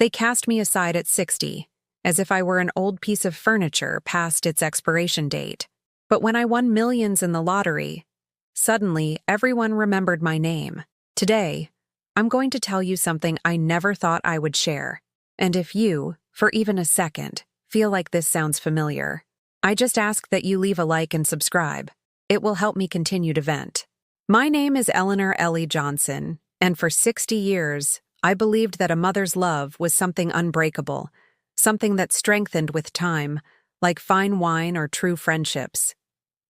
They cast me aside at 60, as if I were an old piece of furniture past its expiration date. But when I won millions in the lottery, suddenly everyone remembered my name. Today, I'm going to tell you something I never thought I would share. And if you, for even a second, feel like this sounds familiar, I just ask that you leave a like and subscribe. It will help me continue to vent. My name is Eleanor Ellie Johnson, and for 60 years, I believed that a mother's love was something unbreakable, something that strengthened with time, like fine wine or true friendships.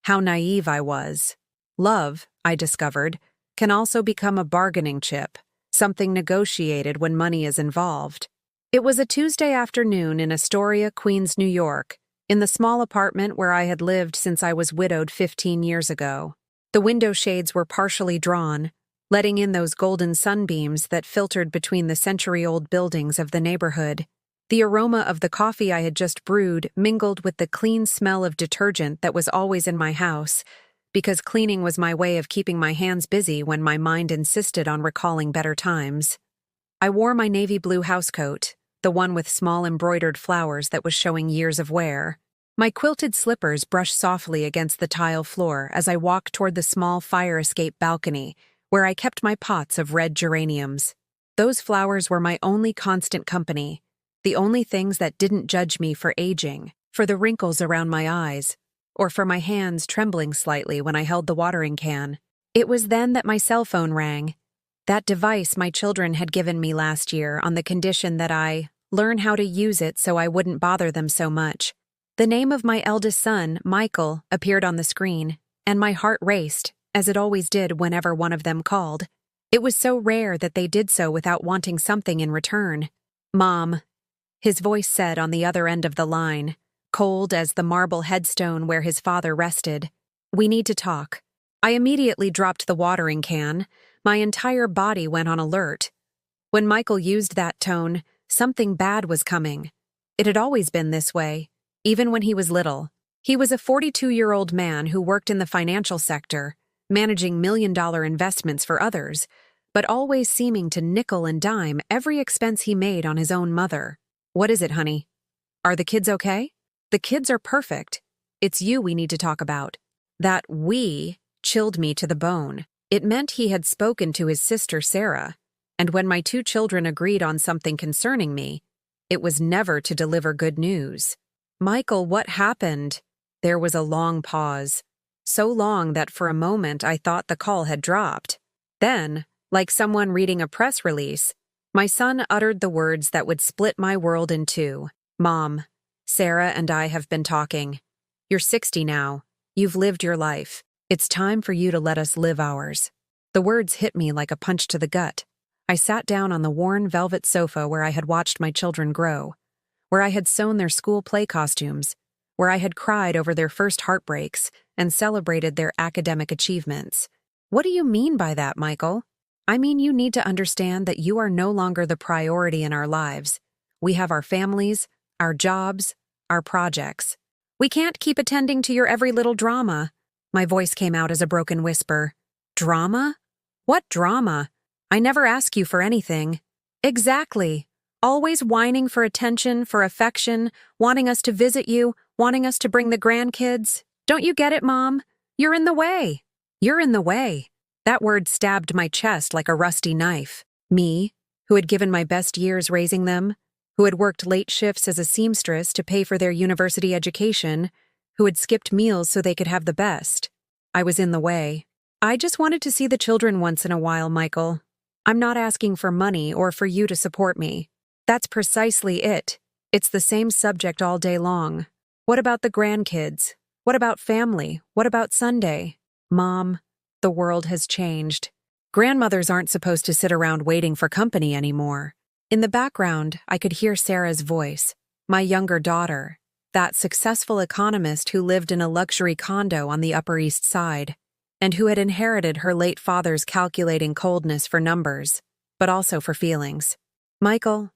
How naive I was. Love, I discovered, can also become a bargaining chip, something negotiated when money is involved. It was a Tuesday afternoon in Astoria, Queens, New York, in the small apartment where I had lived since I was widowed 15 years ago. The window shades were partially drawn, letting in those golden sunbeams that filtered between the century-old buildings of the neighborhood. The aroma of the coffee I had just brewed mingled with the clean smell of detergent that was always in my house, because cleaning was my way of keeping my hands busy when my mind insisted on recalling better times. I wore my navy blue housecoat, the one with small embroidered flowers that was showing years of wear. My quilted slippers brushed softly against the tile floor as I walked toward the small fire escape balcony, where I kept my pots of red geraniums. Those flowers were my only constant company, the only things that didn't judge me for aging, for the wrinkles around my eyes, or for my hands trembling slightly when I held the watering can. It was then that my cell phone rang, that device my children had given me last year on the condition that I learn how to use it so I wouldn't bother them so much. The name of my eldest son, Michael, appeared on the screen, and my heart raced, as it always did whenever one of them called. It was so rare that they did so without wanting something in return. "Mom," his voice said on the other end of the line, cold as the marble headstone where his father rested. "We need to talk." I immediately dropped the watering can. My entire body went on alert. When Michael used that tone, something bad was coming. It had always been this way. Even when he was little. He was a 42-year-old man who worked in the financial sector, managing million-dollar investments for others, but always seeming to nickel and dime every expense he made on his own mother. "What is it, honey? Are the kids okay?" "The kids are perfect. It's you we need to talk about." That "we" chilled me to the bone. It meant he had spoken to his sister Sarah, and when my two children agreed on something concerning me, it was never to deliver good news. "Michael, what happened?" There was a long pause, so long that for a moment I thought the call had dropped. Then, like someone reading a press release, my son uttered the words that would split my world in two. "Mom, Sarah and I have been talking. You're 60 now. You've lived your life. It's time for you to let us live ours." The words hit me like a punch to the gut. I sat down on the worn velvet sofa where I had watched my children grow, where I had sewn their school play costumes, where I had cried over their first heartbreaks and celebrated their academic achievements. "What do you mean by that, Michael?" "I mean you need to understand that you are no longer the priority in our lives. We have our families, our jobs, our projects. We can't keep attending to your every little drama." My voice came out as a broken whisper. "Drama? What drama? I never ask you for anything." "Exactly. Always whining for attention, for affection, wanting us to visit you, wanting us to bring the grandkids. Don't you get it, Mom? You're in the way. You're in the way." That word stabbed my chest like a rusty knife. Me, who had given my best years raising them, who had worked late shifts as a seamstress to pay for their university education, who had skipped meals so they could have the best. I was in the way. "I just wanted to see the children once in a while, Michael. I'm not asking for money or for you to support me." "That's precisely it. It's the same subject all day long. What about the grandkids? What about family? What about Sunday?" "Mom, the world has changed. Grandmothers aren't supposed to sit around waiting for company anymore." In the background, I could hear Sarah's voice, my younger daughter, that successful economist who lived in a luxury condo on the Upper East Side, and who had inherited her late father's calculating coldness for numbers, but also for feelings. "Michael,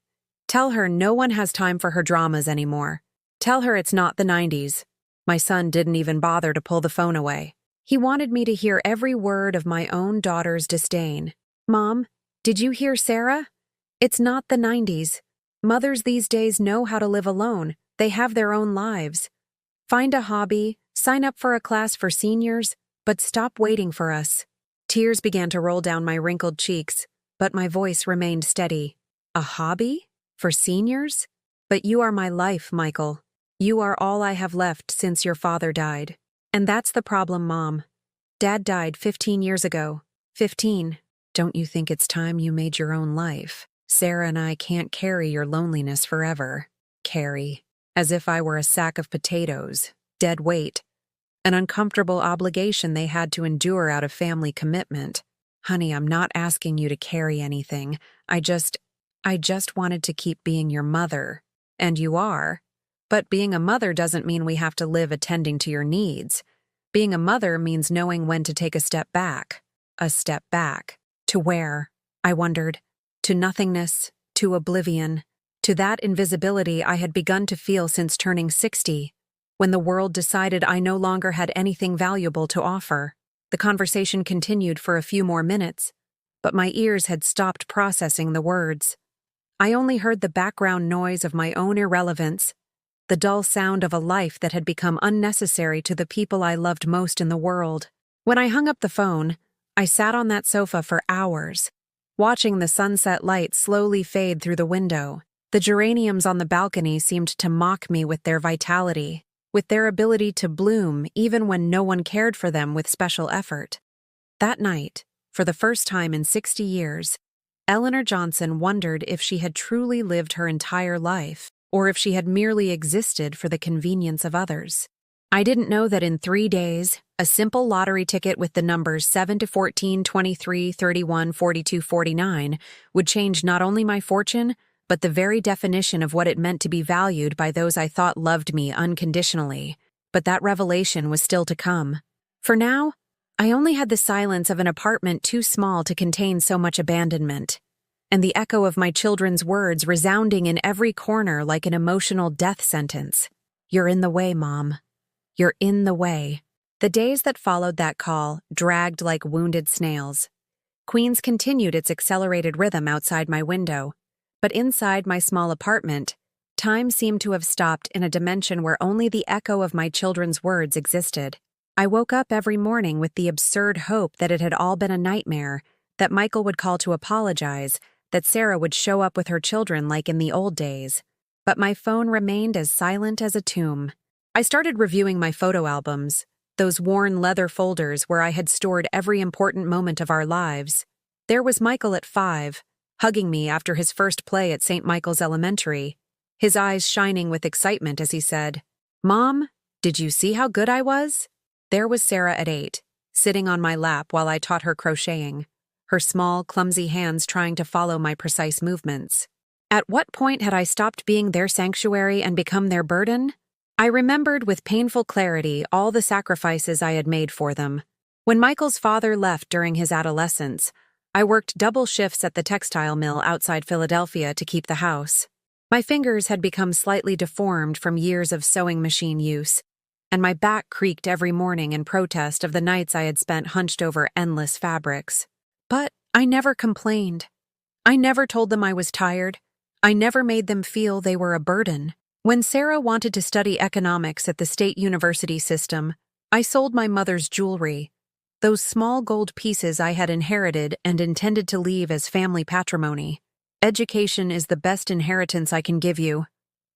tell her no one has time for her dramas anymore. Tell her it's not the 90s. My son didn't even bother to pull the phone away. He wanted me to hear every word of my own daughter's disdain. "Mom, did you hear Sarah? It's not the 90s. Mothers these days know how to live alone. They have their own lives. Find a hobby, sign up for a class for seniors, but stop waiting for us. Tears began to roll down my wrinkled cheeks, but my voice remained steady. A hobby? For seniors? But you are my life, Michael. You are all I have left since your father died. And that's the problem, Mom. Dad died 15 years ago. 15. Don't you think it's time you made your own life? Sarah and I can't carry your loneliness forever. Carry. As if I were a sack of potatoes. Dead weight. An uncomfortable obligation they had to endure out of family commitment. Honey, I'm not asking you to carry anything. I just wanted to keep being your mother. And you are. But being a mother doesn't mean we have to live attending to your needs. Being a mother means knowing when to take a step back. A step back. To where? I wondered. To nothingness, to oblivion, to that invisibility I had begun to feel since turning 60, when the world decided I no longer had anything valuable to offer. The conversation continued for a few more minutes, but my ears had stopped processing the words. I only heard the background noise of my own irrelevance, the dull sound of a life that had become unnecessary to the people I loved most in the world. When I hung up the phone, I sat on that sofa for hours, watching the sunset light slowly fade through the window. The geraniums on the balcony seemed to mock me with their vitality, with their ability to bloom even when no one cared for them with special effort. That night, for the first time in 60 years, Eleanor Johnson wondered if she had truly lived her entire life, or if she had merely existed for the convenience of others. I didn't know that in 3 days, a simple lottery ticket with the numbers 7 to 14, 23, 31, 42, 49 would change not only my fortune, but the very definition of what it meant to be valued by those I thought loved me unconditionally. But that revelation was still to come. For now, I only had the silence of an apartment too small to contain so much abandonment, and the echo of my children's words resounding in every corner like an emotional death sentence. You're in the way, Mom. You're in the way. The days that followed that call dragged like wounded snails. Queens continued its accelerated rhythm outside my window, but inside my small apartment, time seemed to have stopped in a dimension where only the echo of my children's words existed. I woke up every morning with the absurd hope that it had all been a nightmare, that Michael would call to apologize, that Sarah would show up with her children like in the old days. But my phone remained as silent as a tomb. I started reviewing my photo albums, those worn leather folders where I had stored every important moment of our lives. There was Michael at 5, hugging me after his first play at St. Michael's Elementary, his eyes shining with excitement as he said, "Mom, did you see how good I was?" There was Sarah at 8, sitting on my lap while I taught her crocheting, her small, clumsy hands trying to follow my precise movements. At what point had I stopped being their sanctuary and become their burden? I remembered with painful clarity all the sacrifices I had made for them. When Michael's father left during his adolescence, I worked double shifts at the textile mill outside Philadelphia to keep the house. My fingers had become slightly deformed from years of sewing machine use, and my back creaked every morning in protest of the nights I had spent hunched over endless fabrics. But I never complained. I never told them I was tired. I never made them feel they were a burden. When Sarah wanted to study economics at the state university system, I sold my mother's jewelry, those small gold pieces I had inherited and intended to leave as family patrimony. Education is the best inheritance I can give you,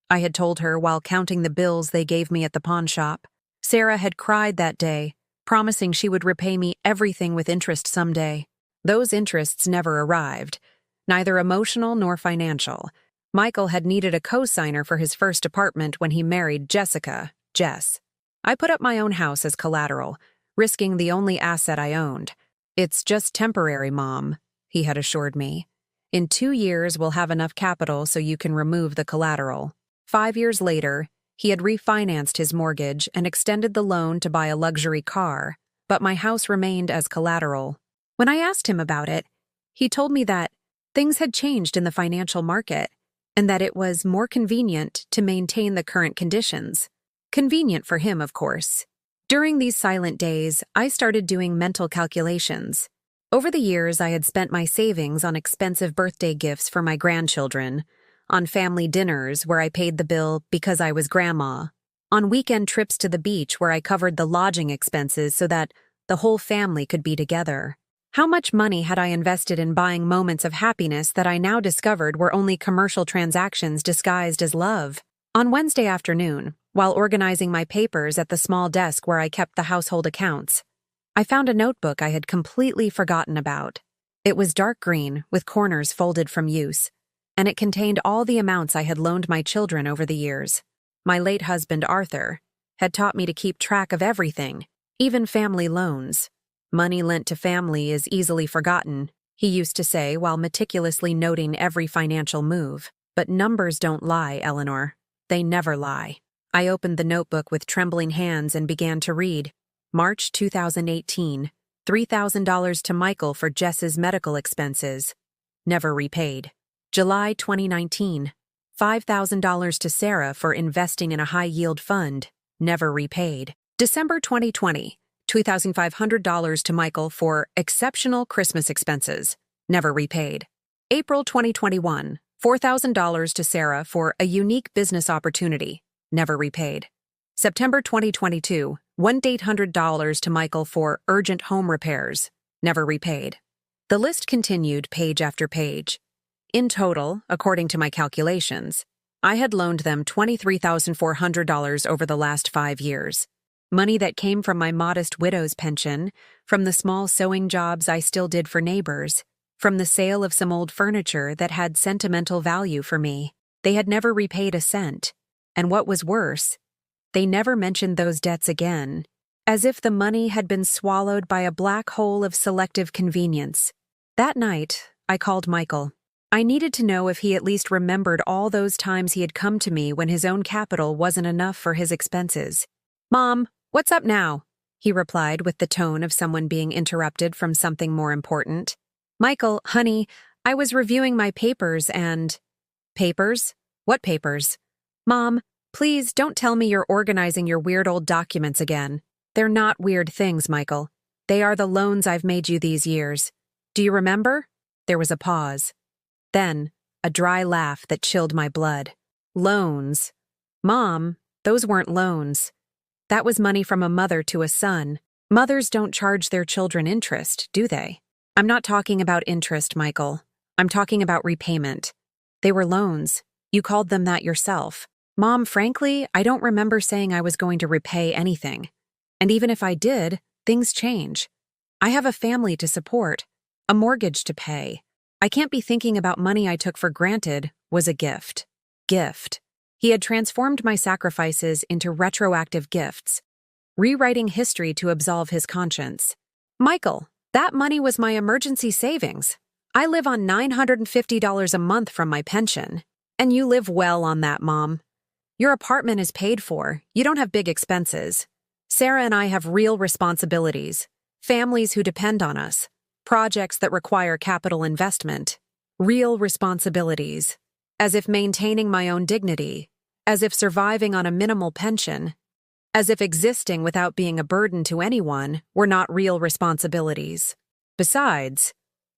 I had told her while counting the bills they gave me at the pawn shop. Sarah had cried that day, promising she would repay me everything with interest someday. Those interests never arrived, neither emotional nor financial. Michael had needed a co-signer for his first apartment when he married Jessica, Jess. I put up my own house as collateral, risking the only asset I owned. "It's just temporary, Mom," he had assured me. "In 2 years, we'll have enough capital so you can remove the collateral." 5 years later, he had refinanced his mortgage and extended the loan to buy a luxury car, but my house remained as collateral. When I asked him about it, he told me that things had changed in the financial market, and that it was more convenient to maintain the current conditions. Convenient for him, of course. During these silent days, I started doing mental calculations. Over the years, I had spent my savings on expensive birthday gifts for my grandchildren, on family dinners where I paid the bill because I was grandma, on weekend trips to the beach where I covered the lodging expenses so that the whole family could be together. How much money had I invested in buying moments of happiness that I now discovered were only commercial transactions disguised as love? On Wednesday afternoon, while organizing my papers at the small desk where I kept the household accounts, I found a notebook I had completely forgotten about. It was dark green, with corners folded from use, and it contained all the amounts I had loaned my children over the years. My late husband, Arthur, had taught me to keep track of everything, even family loans. Money lent to family is easily forgotten, he used to say while meticulously noting every financial move. But numbers don't lie, Eleanor. They never lie. I opened the notebook with trembling hands and began to read. March 2018, $3,000 to Michael for Jess's medical expenses. Never repaid. July 2019, $5,000 to Sarah for investing in a high-yield fund. Never repaid. December 2020, $2,500 to Michael for exceptional Christmas expenses. Never repaid. April 2021, $4,000 to Sarah for a unique business opportunity. Never repaid. September 2022, $1,800 to Michael for urgent home repairs. Never repaid. The list continued page after page. In total, according to my calculations, I had loaned them $23,400 over the last 5 years. Money that came from my modest widow's pension, from the small sewing jobs I still did for neighbors, from the sale of some old furniture that had sentimental value for me. They had never repaid a cent. And what was worse, they never mentioned those debts again, as if the money had been swallowed by a black hole of selective convenience. That night, I called Michael. I needed to know if he at least remembered all those times he had come to me when his own capital wasn't enough for his expenses. "Mom, what's up now?" he replied with the tone of someone being interrupted from something more important. "Michael, honey, I was reviewing my papers and—" "Papers? What papers?" "Mom, please don't tell me you're organizing your weird old documents again. They're not weird things, Michael. They are the loans I've made you these years. Do you remember?" There was a pause. Then, a dry laugh that chilled my blood. "Loans? Mom, those weren't loans. That was money from a mother to a son. Mothers don't charge their children interest, do they? I'm not talking about interest, Michael. I'm talking about repayment. They were loans. You called them that yourself. Mom, frankly, I don't remember saying I was going to repay anything. And even if I did, things change. I have a family to support, a mortgage to pay. I can't be thinking about money I took for granted was a gift. Gift. He had transformed my sacrifices into retroactive gifts, rewriting history to absolve his conscience. Michael, that money was my emergency savings. I live on $950 a month from my pension. And you live well on that, Mom. Your apartment is paid for. You don't have big expenses. Sarah and I have real responsibilities, families who depend on us, projects that require capital investment, real responsibilities, as if maintaining my own dignity, as if surviving on a minimal pension, as if existing without being a burden to anyone were not real responsibilities. Besides,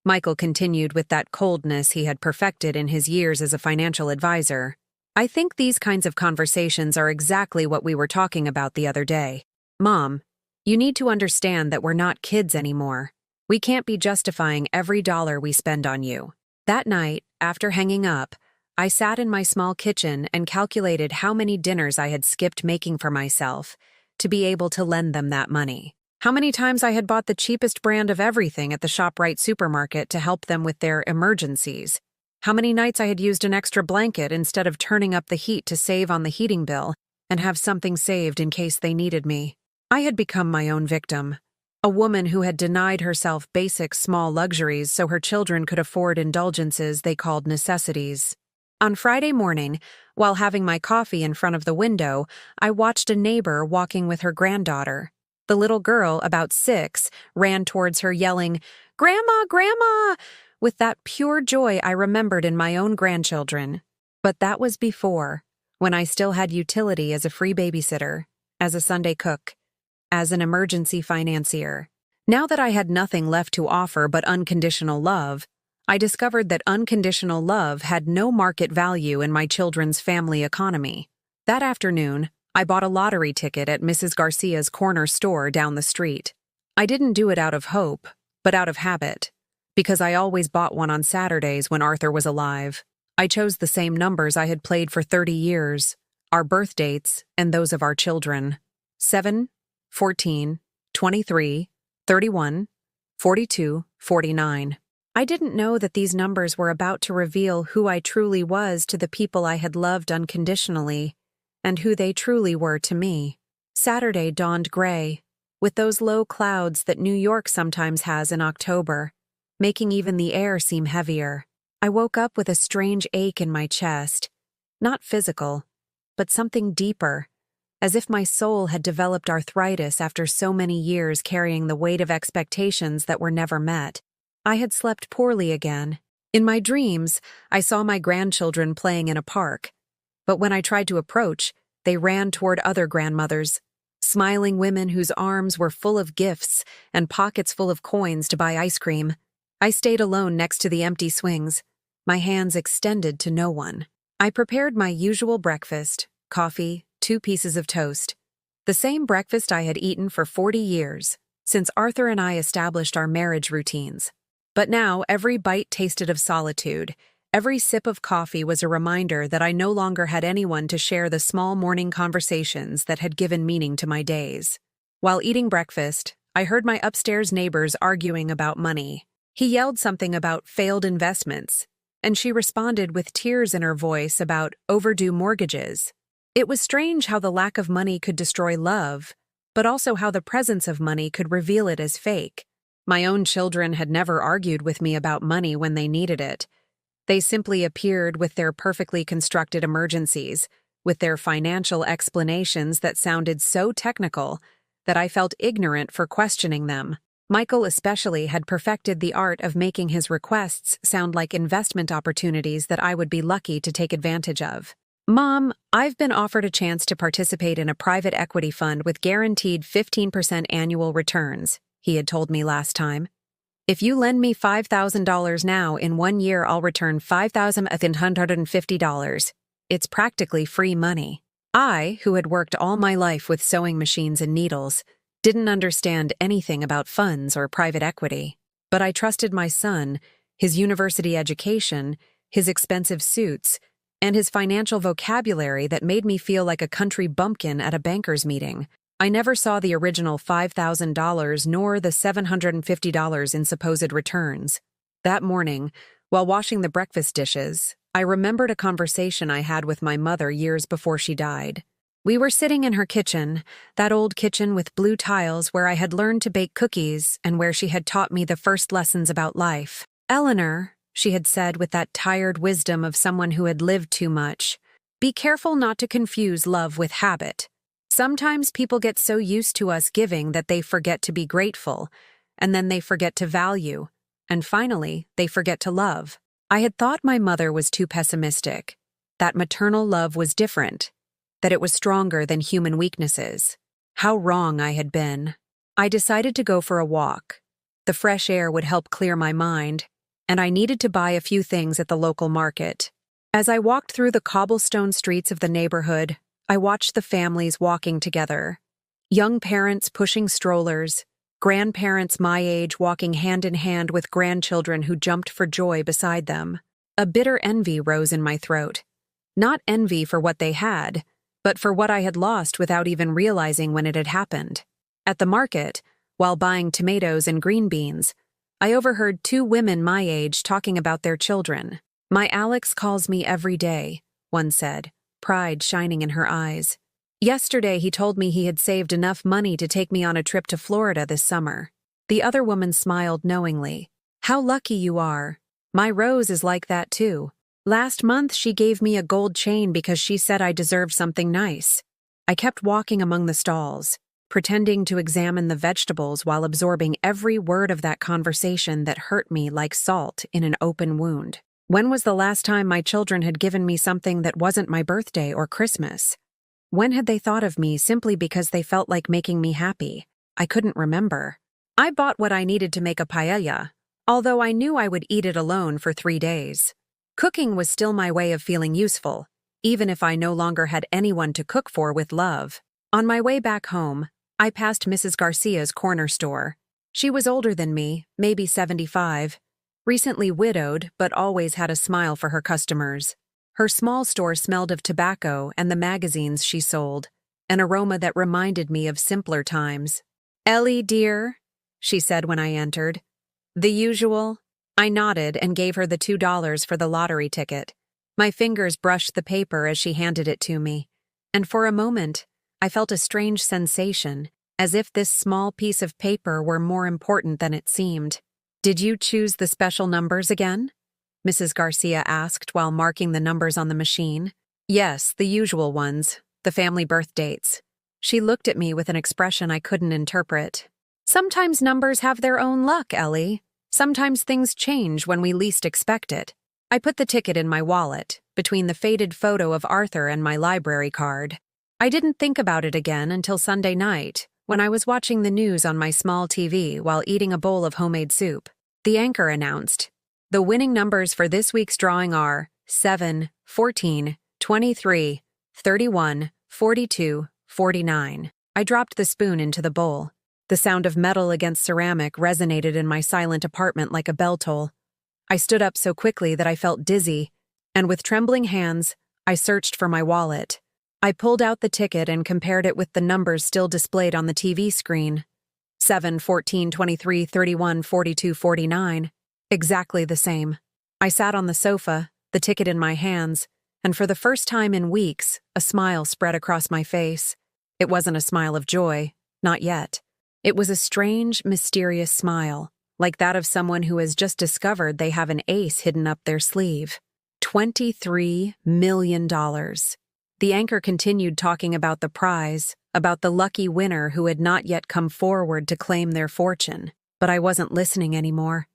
Michael continued with that coldness he had perfected in his years as a financial advisor, I think these kinds of conversations are exactly what we were talking about the other day. Mom, you need to understand that we're not kids anymore. We can't be justifying every dollar we spend on you. That night, after hanging up, I sat in my small kitchen and calculated how many dinners I had skipped making for myself to be able to lend them that money. How many times I had bought the cheapest brand of everything at the ShopRite supermarket to help them with their emergencies. How many nights I had used an extra blanket instead of turning up the heat to save on the heating bill and have something saved in case they needed me. I had become my own victim. A woman who had denied herself basic small luxuries so her children could afford indulgences they called necessities. On Friday morning, while having my coffee in front of the window, I watched a neighbor walking with her granddaughter. The little girl, about 6, ran towards her yelling, "Grandma, Grandma!" with that pure joy I remembered in my own grandchildren. But that was before, when I still had utility as a free babysitter, as a Sunday cook, as an emergency financier. Now that I had nothing left to offer but unconditional love, I discovered that unconditional love had no market value in my children's family economy. That afternoon, I bought a lottery ticket at Mrs. Garcia's corner store down the street. I didn't do it out of hope, but out of habit, because I always bought one on Saturdays when Arthur was alive. I chose the same numbers I had played for 30 years, our birth dates and those of our children: 7, 14, 23, 31, 42, 49. I didn't know that these numbers were about to reveal who I truly was to the people I had loved unconditionally, and who they truly were to me. Saturday dawned gray, with those low clouds that New York sometimes has in October, making even the air seem heavier. I woke up with a strange ache in my chest, not physical, but something deeper, as if my soul had developed arthritis after so many years carrying the weight of expectations that were never met. I had slept poorly again. In my dreams, I saw my grandchildren playing in a park, but when I tried to approach, they ran toward other grandmothers, smiling women whose arms were full of gifts and pockets full of coins to buy ice cream. I stayed alone next to the empty swings, my hands extended to no one. I prepared my usual breakfast: coffee, 2 pieces of toast. The same breakfast I had eaten for 40 years, since Arthur and I established our marriage routines. But now every bite tasted of solitude. Every sip of coffee was a reminder that I no longer had anyone to share the small morning conversations that had given meaning to my days. While eating breakfast, I heard my upstairs neighbors arguing about money. He yelled something about failed investments, and she responded with tears in her voice about overdue mortgages. It was strange how the lack of money could destroy love, but also how the presence of money could reveal it as fake. My own children had never argued with me about money when they needed it. They simply appeared with their perfectly constructed emergencies, with their financial explanations that sounded so technical that I felt ignorant for questioning them. Michael especially had perfected the art of making his requests sound like investment opportunities that I would be lucky to take advantage of. "Mom, I've been offered a chance to participate in a private equity fund with guaranteed 15% annual returns," he had told me last time. "If you lend me $5,000 now, in 1 year I'll return $5,150. It's practically free money." I, who had worked all my life with sewing machines and needles, didn't understand anything about funds or private equity. But I trusted my son, his university education, his expensive suits, and his financial vocabulary that made me feel like a country bumpkin at a banker's meeting. I never saw the original $5,000 nor the $750 in supposed returns. That morning, while washing the breakfast dishes, I remembered a conversation I had with my mother years before she died. We were sitting in her kitchen, that old kitchen with blue tiles where I had learned to bake cookies and where she had taught me the first lessons about life. "Eleanor," she had said with that tired wisdom of someone who had lived too much, "be careful not to confuse love with habit. Sometimes people get so used to us giving that they forget to be grateful, and then they forget to value, and finally, they forget to love." I had thought my mother was too pessimistic, that maternal love was different, that it was stronger than human weaknesses. How wrong I had been. I decided to go for a walk. The fresh air would help clear my mind, and I needed to buy a few things at the local market. As I walked through the cobblestone streets of the neighborhood, I watched the families walking together. Young parents pushing strollers, grandparents my age walking hand in hand with grandchildren who jumped for joy beside them. A bitter envy rose in my throat. Not envy for what they had, but for what I had lost without even realizing when it had happened. At the market, while buying tomatoes and green beans, I overheard 2 women my age talking about their children. "My Alex calls me every day," one said, pride shining in her eyes. "Yesterday he told me he had saved enough money to take me on a trip to Florida this summer." The other woman smiled knowingly. "How lucky you are. My Rose is like that too. Last month she gave me a gold chain because she said I deserved something nice." I kept walking among the stalls, pretending to examine the vegetables while absorbing every word of that conversation that hurt me like salt in an open wound. When was the last time my children had given me something that wasn't my birthday or Christmas? When had they thought of me simply because they felt like making me happy? I couldn't remember. I bought what I needed to make a paella, although I knew I would eat it alone for 3 days. Cooking was still my way of feeling useful, even if I no longer had anyone to cook for with love. On my way back home, I passed Mrs. Garcia's corner store. She was older than me, maybe 75, recently widowed but always had a smile for her customers. Her small store smelled of tobacco and the magazines she sold, an aroma that reminded me of simpler times. "Ellie, dear," she said when I entered. "The usual?" I nodded and gave her the $2 for the lottery ticket. My fingers brushed the paper as she handed it to me, and for a moment, I felt a strange sensation, as if this small piece of paper were more important than it seemed. "Did you choose the special numbers again?" Mrs. Garcia asked while marking the numbers on the machine. "Yes, the usual ones, the family birth dates." She looked at me with an expression I couldn't interpret. "Sometimes numbers have their own luck, Ellie. Sometimes things change when we least expect it." I put the ticket in my wallet, between the faded photo of Arthur and my library card. I didn't think about it again until Sunday night, when I was watching the news on my small TV while eating a bowl of homemade soup. The anchor announced, "The winning numbers for this week's drawing are 7, 14, 23, 31, 42, 49. I dropped the spoon into the bowl. The sound of metal against ceramic resonated in my silent apartment like a bell toll. I stood up so quickly that I felt dizzy, and with trembling hands, I searched for my wallet. I pulled out the ticket and compared it with the numbers still displayed on the TV screen. 7, 14, 23, 31, 42, 49. Exactly the same. I sat on the sofa, the ticket in my hands, and for the first time in weeks, a smile spread across my face. It wasn't a smile of joy, not yet. It was a strange, mysterious smile, like that of someone who has just discovered they have an ace hidden up their sleeve. $23 million. The anchor continued talking about the prize, about the lucky winner who had not yet come forward to claim their fortune. But I wasn't listening anymore.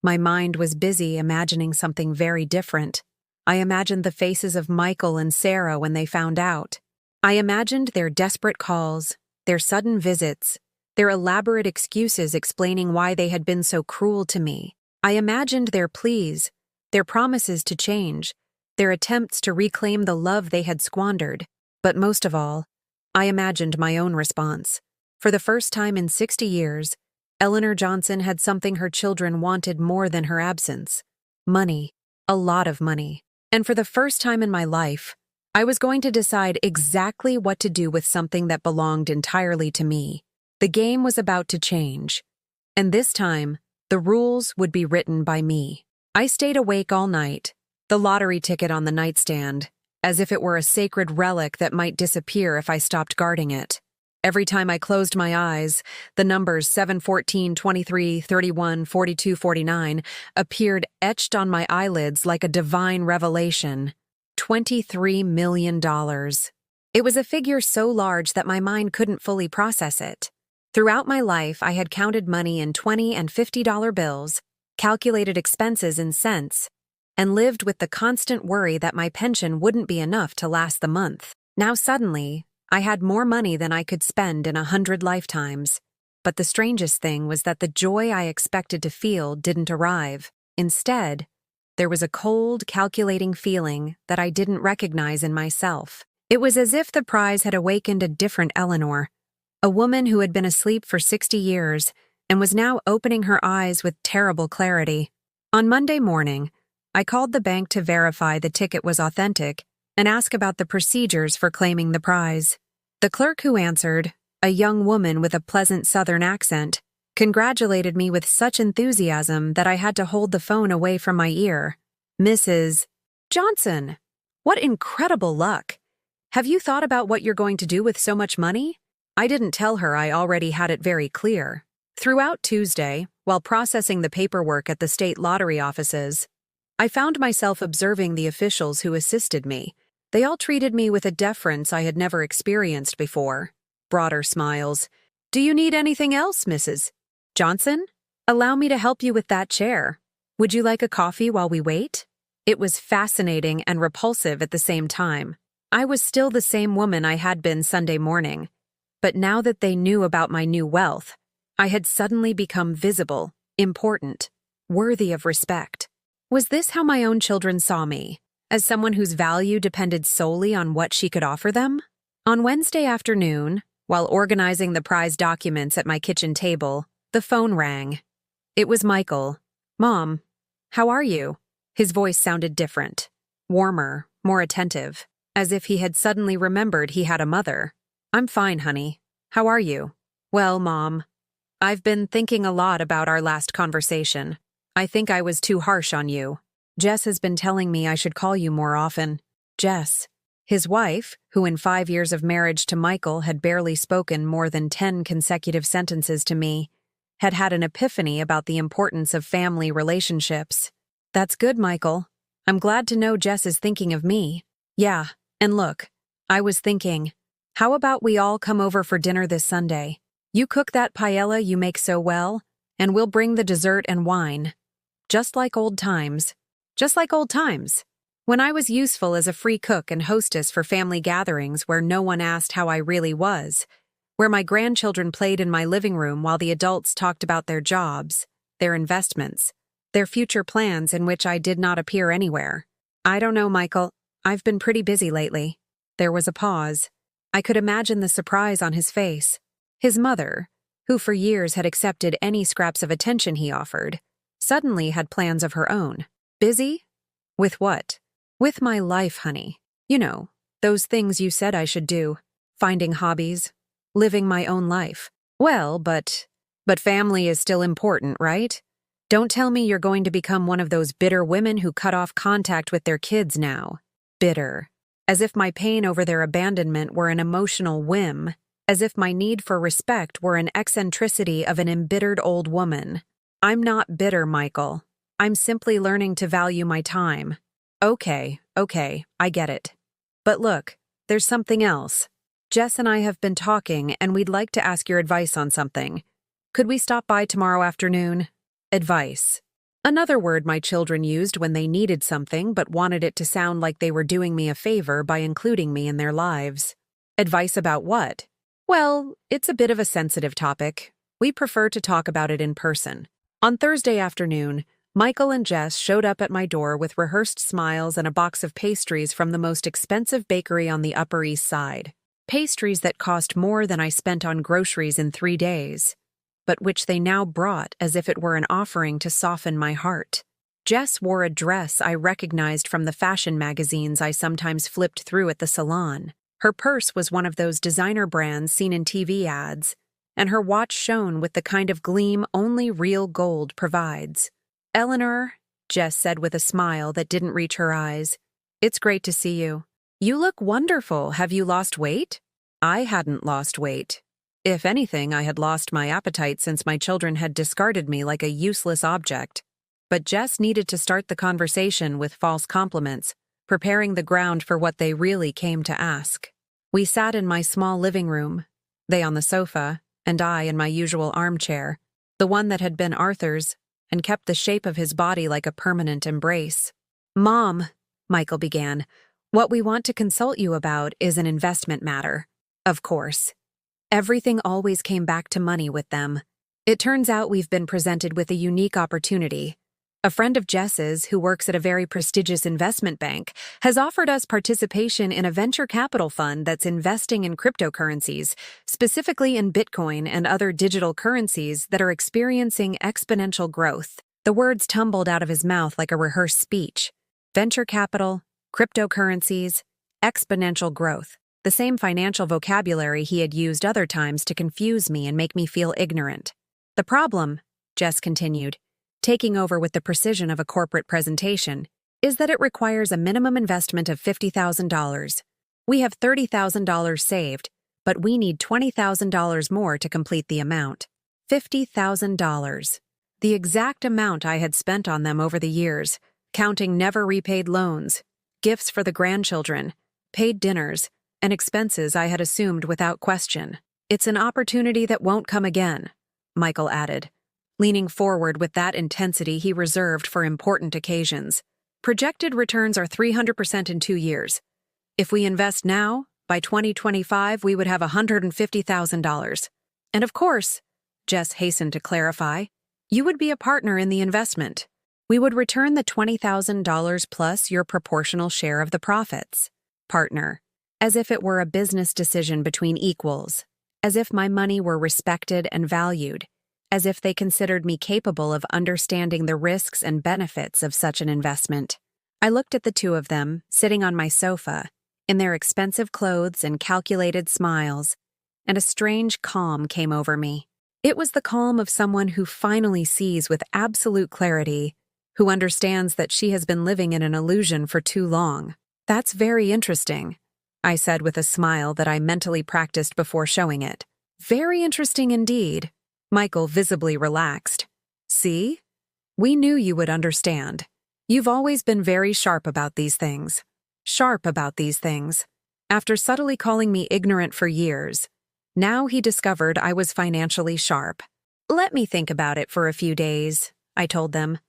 My mind was busy imagining something very different. I imagined the faces of Michael and Sarah when they found out. I imagined their desperate calls, their sudden visits, their elaborate excuses explaining why they had been so cruel to me. I imagined their pleas, their promises to change, their attempts to reclaim the love they had squandered. But most of all, I imagined my own response. For the first time in 60 years, Eleanor Johnson had something her children wanted more than her absence. Money. A lot of money. And for the first time in my life, I was going to decide exactly what to do with something that belonged entirely to me. The game was about to change. And this time, the rules would be written by me. I stayed awake all night, the lottery ticket on the nightstand, as if it were a sacred relic that might disappear if I stopped guarding it. Every time I closed my eyes, the numbers 7, 14, 23, 31, 42, 49 appeared etched on my eyelids like a divine revelation. $23 million. It was a figure so large that my mind couldn't fully process it. Throughout my life, I had counted money in $20 and $50 bills, calculated expenses in cents, and lived with the constant worry that my pension wouldn't be enough to last the month. Now suddenly, I had more money than I could spend in 100 lifetimes. But the strangest thing was that the joy I expected to feel didn't arrive. Instead, there was a cold, calculating feeling that I didn't recognize in myself. It was as if the prize had awakened a different Eleanor, a woman who had been asleep for 60 years and was now opening her eyes with terrible clarity. On Monday morning, I called the bank to verify the ticket was authentic and ask about the procedures for claiming the prize. The clerk who answered, a young woman with a pleasant Southern accent, congratulated me with such enthusiasm that I had to hold the phone away from my ear. "Mrs. Johnson, what incredible luck! Have you thought about what you're going to do with so much money?" I didn't tell her I already had it very clear. Throughout Tuesday, while processing the paperwork at the state lottery offices, I found myself observing the officials who assisted me. They all treated me with a deference I had never experienced before. Broader smiles. "Do you need anything else, Mrs. Johnson? Allow me to help you with that chair. Would you like a coffee while we wait?" It was fascinating and repulsive at the same time. I was still the same woman I had been Sunday morning. But now that they knew about my new wealth, I had suddenly become visible, important. worthy of respect. Was this how my own children saw me? As someone whose value depended solely on what she could offer them? On Wednesday afternoon, while organizing the prize documents at my kitchen table, the phone rang. It was Michael. "Mom, how are you?" His voice sounded different, warmer, more attentive, as if he had suddenly remembered he had a mother. "I'm fine, honey. How are you?" "Well, Mom, I've been thinking a lot about our last conversation. I think I was too harsh on you. Jess has been telling me I should call you more often." Jess, his wife, who in 5 years of marriage to Michael had barely spoken more than 10 consecutive sentences to me, had had an epiphany about the importance of family relationships. "That's good, Michael. I'm glad to know Jess is thinking of me." "Yeah, and look, I was thinking, how about we all come over for dinner this Sunday? You cook that paella you make so well, and we'll bring the dessert and wine. Just like old times. Just like old times. When I was useful as a free cook and hostess for family gatherings where no one asked how I really was, where my grandchildren played in my living room while the adults talked about their jobs, their investments, their future plans in which I did not appear anywhere. I don't know, Michael. I've been pretty busy lately." There was a pause. I could imagine the surprise on his face. His mother, who for years had accepted any scraps of attention he offered, suddenly had plans of her own. "Busy? With what?" "With my life, honey. You know, those things you said I should do. Finding hobbies, living my own life." "Well, but family is still important, right? Don't tell me you're going to become one of those bitter women who cut off contact with their kids now." Bitter. As if my pain over their abandonment were an emotional whim, as if my need for respect were an eccentricity of an embittered old woman. "I'm not bitter, Michael. I'm simply learning to value my time." Okay, I get it. But look, there's something else. Jess and I have been talking, and we'd like to ask your advice on something. Could we stop by tomorrow afternoon? Advice. Another word my children used when they needed something but wanted it to sound like they were doing me a favor by including me in their lives. Advice about what? Well, it's a bit of a sensitive topic. We prefer to talk about it in person. On Thursday afternoon, Michael and Jess showed up at my door with rehearsed smiles and a box of pastries from the most expensive bakery on the Upper East Side. Pastries that cost more than I spent on groceries in 3 days, but which they now brought as if it were an offering to soften my heart. Jess wore a dress I recognized from the fashion magazines I sometimes flipped through at the salon. Her purse was one of those designer brands seen in TV ads, and her watch shone with the kind of gleam only real gold provides. "Eleanor," Jess said with a smile that didn't reach her eyes, "it's great to see you. You look wonderful. Have you lost weight?" I hadn't lost weight. If anything, I had lost my appetite since my children had discarded me like a useless object. But Jess needed to start the conversation with false compliments, preparing the ground for what they really came to ask. We sat in my small living room, they on the sofa, and I in my usual armchair, the one that had been Arthur's, and kept the shape of his body like a permanent embrace. "Mom," Michael began, "what we want to consult you about is an investment matter." Of course. Everything always came back to money with them. It turns out we've been presented with a unique opportunity. A friend of Jess's, who works at a very prestigious investment bank, has offered us participation in a venture capital fund that's investing in cryptocurrencies, specifically in Bitcoin and other digital currencies that are experiencing exponential growth. The words tumbled out of his mouth like a rehearsed speech. Venture capital, cryptocurrencies, exponential growth. The same financial vocabulary he had used other times to confuse me and make me feel ignorant. "The problem," Jess continued, taking over with the precision of a corporate presentation, "is that it requires a minimum investment of $50,000. We have $30,000 saved, but we need $20,000 more to complete the amount. $50,000. The exact amount I had spent on them over the years, counting never repaid loans, gifts for the grandchildren, paid dinners, and expenses I had assumed without question. It's an opportunity that won't come again," Michael added, leaning forward with that intensity he reserved for important occasions. "Projected returns are 300% in 2 years. If we invest now, by 2025 we would have $150,000. And of course," Jess hastened to clarify, You would be a partner in the investment. We would return the $20,000 plus your proportional share of the profits. Partner. As if it were a business decision between equals. As if my money were respected and valued. As if they considered me capable of understanding the risks and benefits of such an investment. I looked at the two of them, sitting on my sofa, in their expensive clothes and calculated smiles, and a strange calm came over me. It was the calm of someone who finally sees with absolute clarity, who understands that she has been living in an illusion for too long. That's very interesting, I said with a smile that I mentally practiced before showing it. Very interesting indeed. Michael visibly relaxed. See? We knew you would understand. You've always been very sharp about these things. Sharp about these things. After subtly calling me ignorant for years, now he discovered I was financially sharp. Let me think about it for a few days, I told them.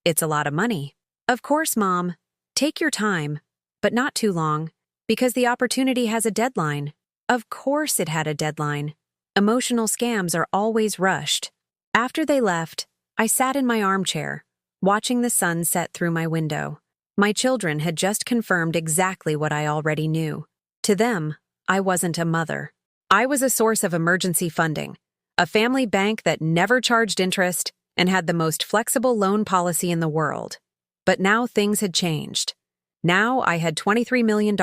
It's a lot of money. Of course, Mom. Take your time, but not too long, because the opportunity has a deadline. Of course it had a deadline. Emotional scams are always rushed. After they left, I sat in my armchair, watching the sun set through my window. My children had just confirmed exactly what I already knew. To them, I wasn't a mother. I was a source of emergency funding, a family bank that never charged interest and had the most flexible loan policy in the world. But now things had changed. Now I had $23 million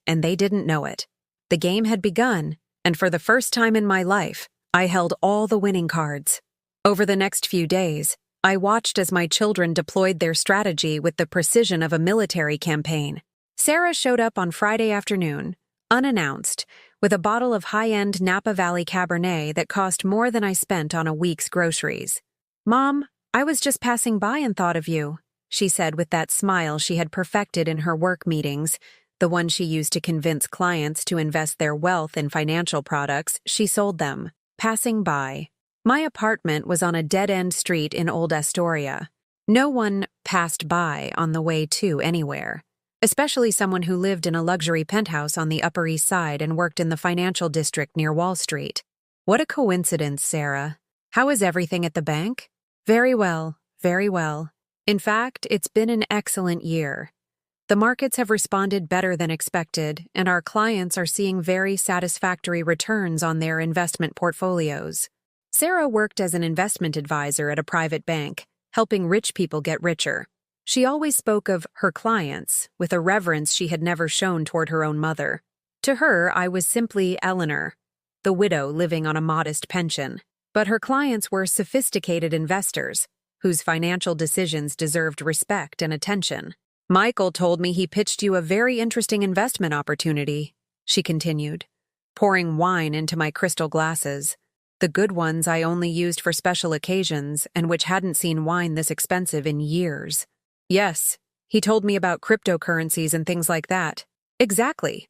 and they didn't know it. The game had begun, and for the first time in my life, I held all the winning cards. Over the next few days, I watched as my children deployed their strategy with the precision of a military campaign. Sarah showed up on Friday afternoon, unannounced, with a bottle of high-end Napa Valley Cabernet that cost more than I spent on a week's groceries. Mom, I was just passing by and thought of you, she said with that smile she had perfected in her work meetings, the one she used to convince clients to invest their wealth in financial products she sold them. Passing by. My apartment was on a dead-end street in Old Astoria. No one passed by on the way to anywhere, especially someone who lived in a luxury penthouse on the Upper East Side and worked in the financial district near Wall Street. What a coincidence, Sarah. How is everything at the bank? Very well, very well. In fact, it's been an excellent year. The markets have responded better than expected, and our clients are seeing very satisfactory returns on their investment portfolios. Sarah worked as an investment advisor at a private bank, helping rich people get richer. She always spoke of her clients with a reverence she had never shown toward her own mother. To her, I was simply Eleanor, the widow living on a modest pension. But her clients were sophisticated investors, whose financial decisions deserved respect and attention. Michael told me he pitched you a very interesting investment opportunity, she continued, pouring wine into my crystal glasses, the good ones I only used for special occasions and which hadn't seen wine this expensive in years. Yes, he told me about cryptocurrencies and things like that. Exactly.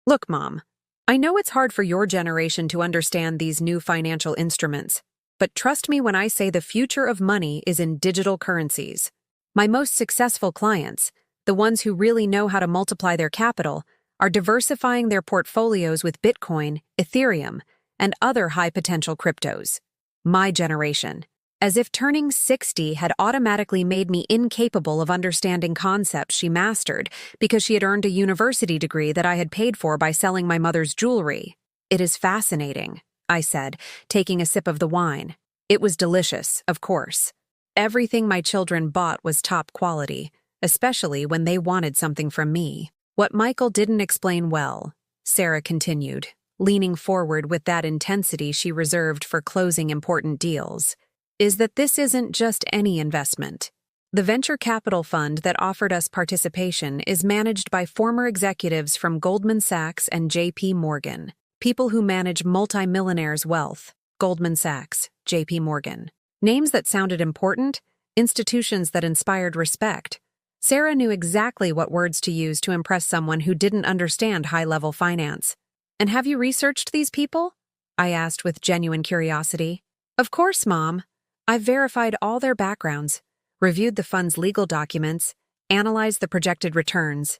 Look, Mom, I know it's hard for your generation to understand these new financial instruments, but trust me when I say the future of money is in digital currencies. My most successful clients, the ones who really know how to multiply their capital, are diversifying their portfolios with Bitcoin, Ethereum, and other high-potential cryptos. My generation. As if turning 60 had automatically made me incapable of understanding concepts she mastered because she had earned a university degree that I had paid for by selling my mother's jewelry. It is fascinating, I said, taking a sip of the wine. It was delicious, of course. Everything my children bought was top quality, especially when they wanted something from me. What Michael didn't explain well, Sarah continued, leaning forward with that intensity she reserved for closing important deals, is that this isn't just any investment. The venture capital fund that offered us participation is managed by former executives from Goldman Sachs and J.P. Morgan, people who manage multimillionaires' wealth. Goldman Sachs, J.P. Morgan. Names that sounded important, institutions that inspired respect. Sarah knew exactly what words to use to impress someone who didn't understand high-level finance. And have you researched these people? I asked with genuine curiosity. Of course, Mom. I've verified all their backgrounds, reviewed the fund's legal documents, analyzed the projected returns.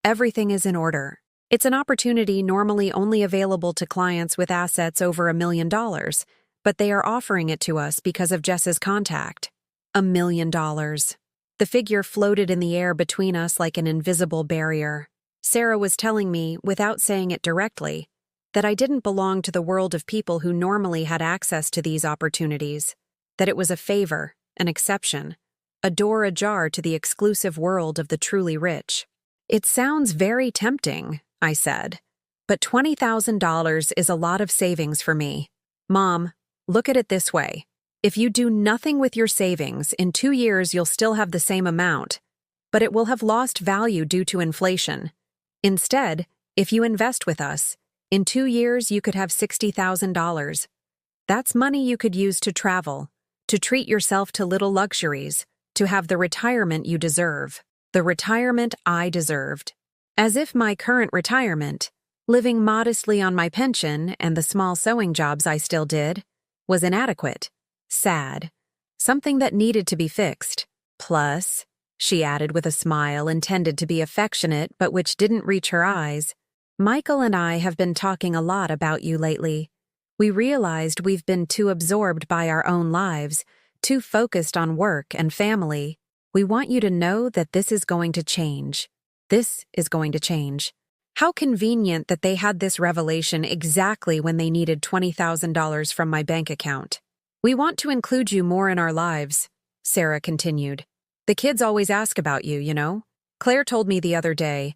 Everything is in order. It's an opportunity normally only available to clients with assets over $1 million, but they are offering it to us because of Jess's contact. $1 million. The figure floated in the air between us like an invisible barrier. Sarah was telling me, without saying it directly, that I didn't belong to the world of people who normally had access to these opportunities, that it was a favor, an exception, a door ajar to the exclusive world of the truly rich. It sounds very tempting, I said, but $20,000 is a lot of savings for me. Mom, look at it this way. If you do nothing with your savings, in 2 years you'll still have the same amount, but it will have lost value due to inflation. Instead, if you invest with us, in 2 years you could have $60,000. That's money you could use to travel, to treat yourself to little luxuries, to have the retirement you deserve, the retirement I deserved. As if my current retirement, living modestly on my pension and the small sewing jobs I still did, was inadequate. Sad. Something that needed to be fixed. Plus, she added with a smile intended to be affectionate but which didn't reach her eyes, Michael and I have been talking a lot about you lately. We realized we've been too absorbed by our own lives, too focused on work and family. We want you to know that this is going to change. This is going to change. How convenient that they had this revelation exactly when they needed $20,000 from my bank account. We want to include you more in our lives, Sarah continued. The kids always ask about you, you know? Claire told me the other day,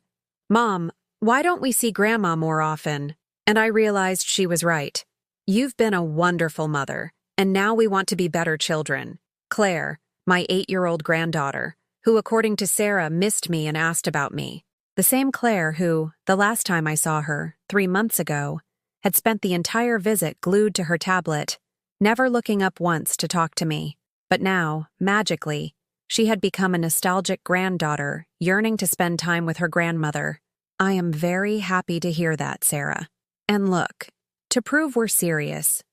Mom, why don't we see Grandma more often? And I realized she was right. You've been a wonderful mother, and now we want to be better children. Claire, my 8-year-old granddaughter, who according to Sarah missed me and asked about me. The same Claire who, the last time I saw her, 3 months ago, had spent the entire visit glued to her tablet, never looking up once to talk to me. But now, magically, she had become a nostalgic granddaughter, yearning to spend time with her grandmother. I am very happy to hear that, Sarah. And look, to prove we're serious,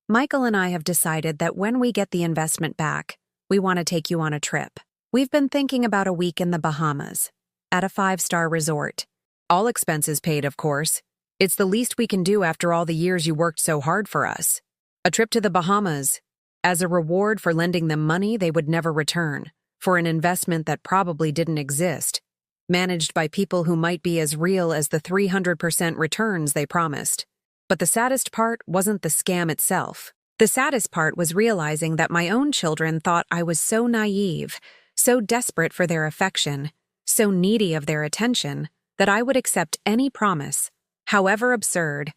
Michael and I have decided that when we get the investment back, we want to take you on a trip. We've been thinking about a week in the Bahamas, at a 5-star resort. All expenses paid, of course. It's the least we can do after all the years you worked so hard for us. A trip to the Bahamas, as a reward for lending them money they would never return, for an investment that probably didn't exist, managed by people who might be as real as the 300% returns they promised. But the saddest part wasn't the scam itself. The saddest part was realizing that my own children thought I was so naive, so desperate for their affection, so needy of their attention, that I would accept any promise, however absurd,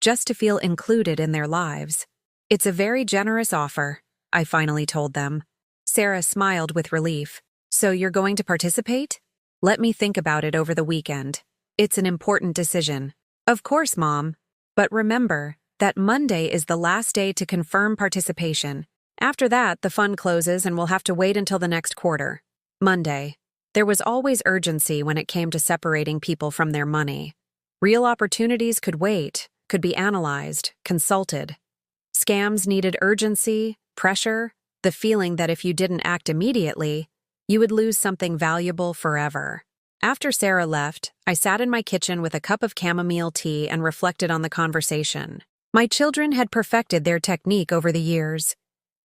just to feel included in their lives. It's a very generous offer, I finally told them. Sarah smiled with relief. So you're going to participate? Let me think about it over the weekend. It's an important decision. Of course, Mom. But remember that Monday is the last day to confirm participation. After that, the fund closes and we'll have to wait until the next quarter. Monday. There was always urgency when it came to separating people from their money. Real opportunities could wait, could be analyzed, consulted. Scams needed urgency, pressure, the feeling that if you didn't act immediately, you would lose something valuable forever. After Sarah left, I sat in my kitchen with a cup of chamomile tea and reflected on the conversation. My children had perfected their technique over the years.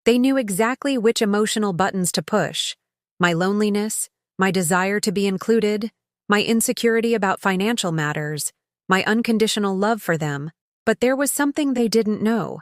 They knew exactly which emotional buttons to push. My loneliness, my desire to be included, my insecurity about financial matters, my unconditional love for them. But there was something they didn't know.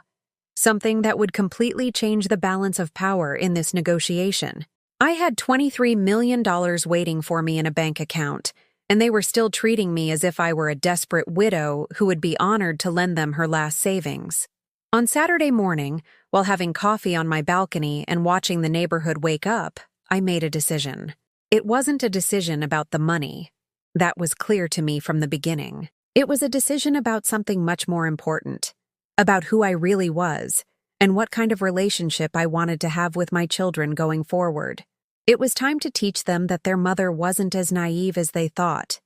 Something that would completely change the balance of power in this negotiation. I had $23 million waiting for me in a bank account, and they were still treating me as if I were a desperate widow who would be honored to lend them her last savings. On Saturday morning, while having coffee on my balcony and watching the neighborhood wake up, I made a decision. It wasn't a decision about the money. That was clear to me from the beginning. It was a decision about something much more important. About who I really was, and what kind of relationship I wanted to have with my children going forward. It was time to teach them that their mother wasn't as naive as they thought,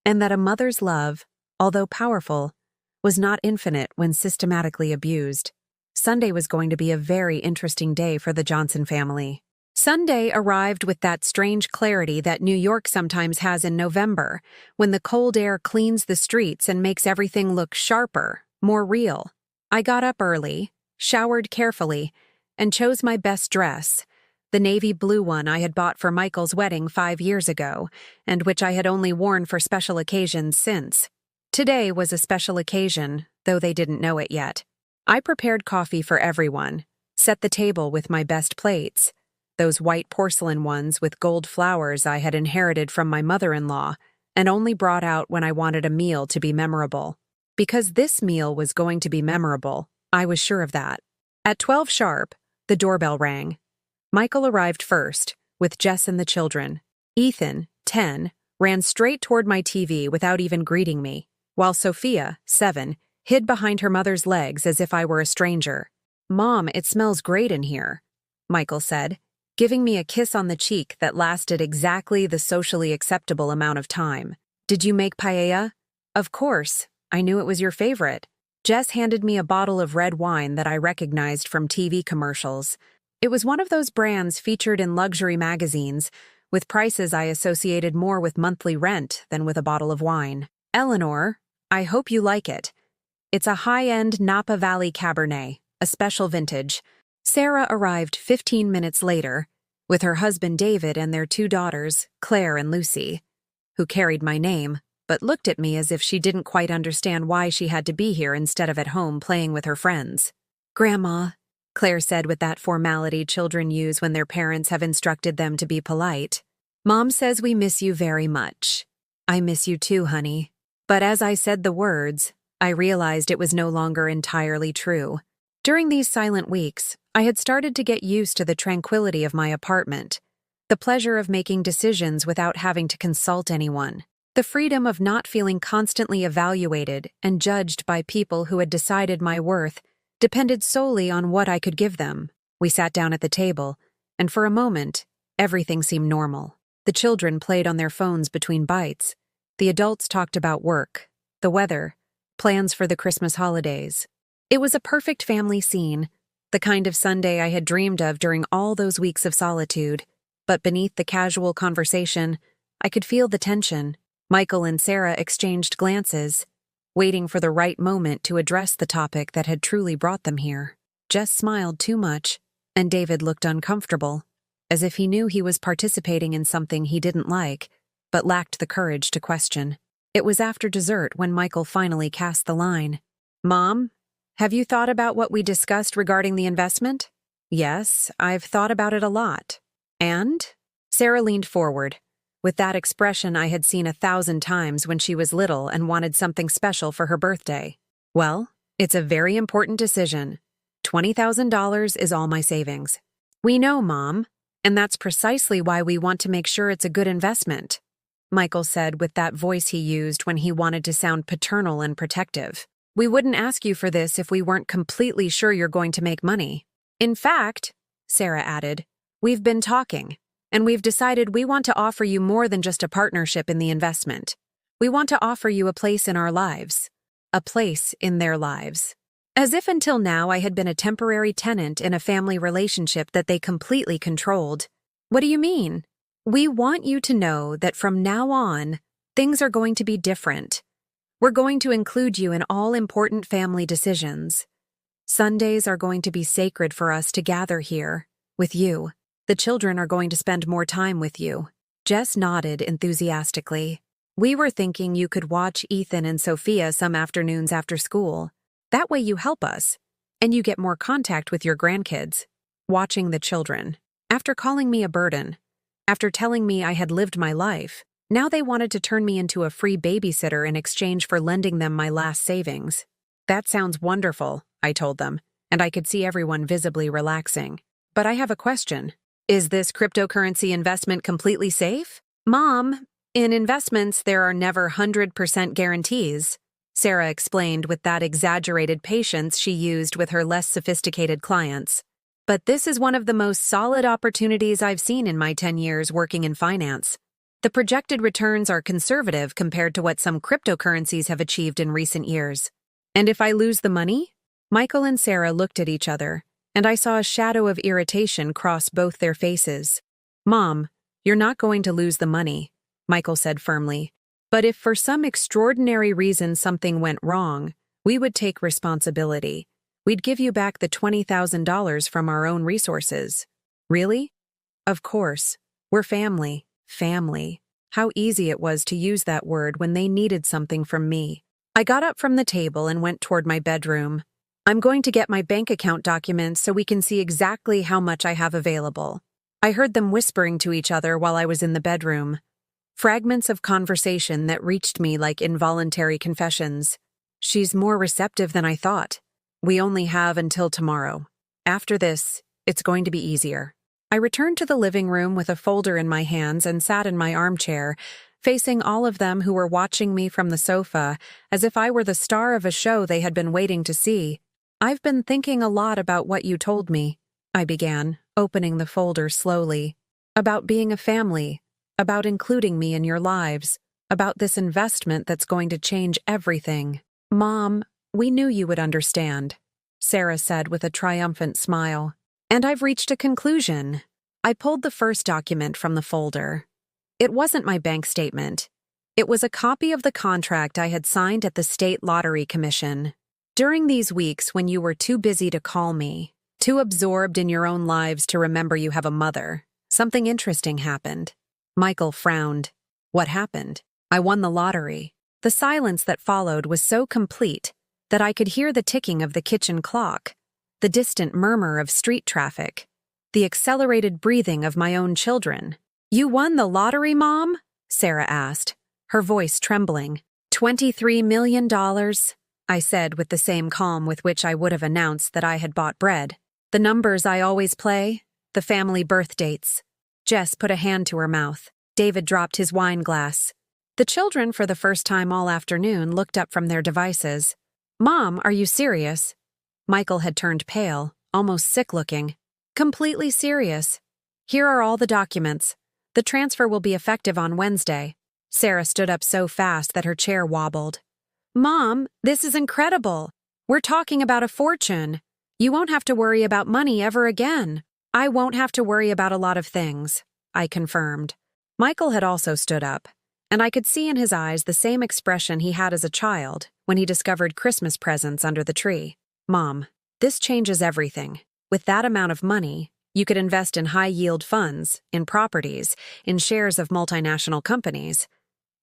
and that a mother's love, although powerful, was not infinite when systematically abused. Sunday was going to be a very interesting day for the Johnson family. Sunday arrived with that strange clarity that New York sometimes has in November, when the cold air cleans the streets and makes everything look sharper, more real. I got up early, showered carefully, and chose my best dress, the navy blue one I had bought for Michael's wedding 5 years ago, and which I had only worn for special occasions since. Today was a special occasion, though they didn't know it yet. I prepared coffee for everyone, set the table with my best plates, those white porcelain ones with gold flowers I had inherited from my mother-in-law, and only brought out when I wanted a meal to be memorable. Because this meal was going to be memorable, I was sure of that. At 12 sharp, the doorbell rang. Michael arrived first, with Jess and the children. Ethan, 10, ran straight toward my TV without even greeting me, while Sophia, 7, hid behind her mother's legs as if I were a stranger. "Mom, it smells great in here," Michael said, giving me a kiss on the cheek that lasted exactly the socially acceptable amount of time. "Did you make paella?" "Of course. I knew it was your favorite." Jess handed me a bottle of red wine that I recognized from TV commercials. It was one of those brands featured in luxury magazines, with prices I associated more with monthly rent than with a bottle of wine. "Eleanor, I hope you like it. It's a high-end Napa Valley Cabernet, a special vintage." Sarah arrived 15 minutes later, with her husband David and their 2 daughters, Claire and Lucy, who carried my name, but looked at me as if she didn't quite understand why she had to be here instead of at home playing with her friends. "Grandma," Claire said with that formality children use when their parents have instructed them to be polite, "Mom says we miss you very much." "I miss you too, honey." But as I said the words, I realized it was no longer entirely true. During these silent weeks, I had started to get used to the tranquility of my apartment, the pleasure of making decisions without having to consult anyone, the freedom of not feeling constantly evaluated and judged by people who had decided my worth depended solely on what I could give them. We sat down at the table, and for a moment, everything seemed normal. The children played on their phones between bites. The adults talked about work, the weather, plans for the Christmas holidays. It was a perfect family scene, the kind of Sunday I had dreamed of during all those weeks of solitude. But beneath the casual conversation, I could feel the tension. Michael and Sarah exchanged glances, waiting for the right moment to address the topic that had truly brought them here. Jess smiled too much, and David looked uncomfortable, as if he knew he was participating in something he didn't like, but lacked the courage to question. It was after dessert when Michael finally cast the line. "Mom, have you thought about what we discussed regarding the investment?" "Yes, I've thought about it a lot." "And?" Sarah leaned forward, with that expression I had seen 1,000 times when she was little and wanted something special for her birthday. "Well, it's a very important decision. $20,000 is all my savings." "We know, Mom, and that's precisely why we want to make sure it's a good investment," Michael said with that voice he used when he wanted to sound paternal and protective. "We wouldn't ask you for this if we weren't completely sure you're going to make money." "In fact," Sarah added, "we've been talking, and we've decided we want to offer you more than just a partnership in the investment. We want to offer you a place in our lives. A place in their lives." As if until now I had been a temporary tenant in a family relationship that they completely controlled. "What do you mean?" "We want you to know that from now on, things are going to be different. We're going to include you in all important family decisions. Sundays are going to be sacred for us to gather here, with you. The children are going to spend more time with you." Jess nodded enthusiastically. "We were thinking you could watch Ethan and Sophia some afternoons after school. That way you help us, and you get more contact with your grandkids." Watching the children. After calling me a burden, after telling me I had lived my life, now they wanted to turn me into a free babysitter in exchange for lending them my last savings. "That sounds wonderful," I told them, and I could see everyone visibly relaxing. "But I have a question. Is this cryptocurrency investment completely safe?" "Mom, in investments there are never 100% guarantees," Sarah explained with that exaggerated patience she used with her less sophisticated clients. "But this is one of the most solid opportunities I've seen in my 10 years working in finance. The projected returns are conservative compared to what some cryptocurrencies have achieved in recent years." "And if I lose the money?" Michael and Sarah looked at each other, and I saw a shadow of irritation cross both their faces. "Mom, you're not going to lose the money," Michael said firmly. "But if for some extraordinary reason something went wrong, we would take responsibility. We'd give you back the $20,000 from our own resources. Really? Of course. We're family. Family. How easy it was to use that word when they needed something from me. I got up from the table and went toward my bedroom. I'm going to get my bank account documents so we can see exactly how much I have available. I heard them whispering to each other while I was in the bedroom. Fragments of conversation that reached me like involuntary confessions. She's more receptive than I thought. We only have until tomorrow. After this, it's going to be easier. I returned to the living room with a folder in my hands and sat in my armchair, facing all of them who were watching me from the sofa as if I were the star of a show they had been waiting to see. I've been thinking a lot about what you told me, I began, opening the folder slowly. About being a family, about including me in your lives, about this investment that's going to change everything. Mom, we knew you would understand, Sarah said with a triumphant smile. And I've reached a conclusion. I pulled the first document from the folder. It wasn't my bank statement. It was a copy of the contract I had signed at the State Lottery Commission. During these weeks when you were too busy to call me, too absorbed in your own lives to remember you have a mother, something interesting happened. Michael frowned. What happened? I won the lottery. The silence that followed was so complete that I could hear the ticking of the kitchen clock, the distant murmur of street traffic, the accelerated breathing of my own children. You won the lottery, Mom? Sarah asked, her voice trembling. $23 million, I said with the same calm with which I would have announced that I had bought bread. The numbers I always play, the family birth dates. Jess put a hand to her mouth. David dropped his wine glass. The children, for the first time all afternoon, looked up from their devices. Mom, are you serious? Michael had turned pale, almost sick-looking. Completely serious. Here are all the documents. The transfer will be effective on Wednesday. Sarah stood up so fast that her chair wobbled. Mom, this is incredible. We're talking about a fortune. You won't have to worry about money ever again. I won't have to worry about a lot of things, I confirmed. Michael had also stood up, and I could see in his eyes the same expression he had as a child when he discovered Christmas presents under the tree. Mom, this changes everything. With that amount of money, you could invest in high-yield funds, in properties, in shares of multinational companies.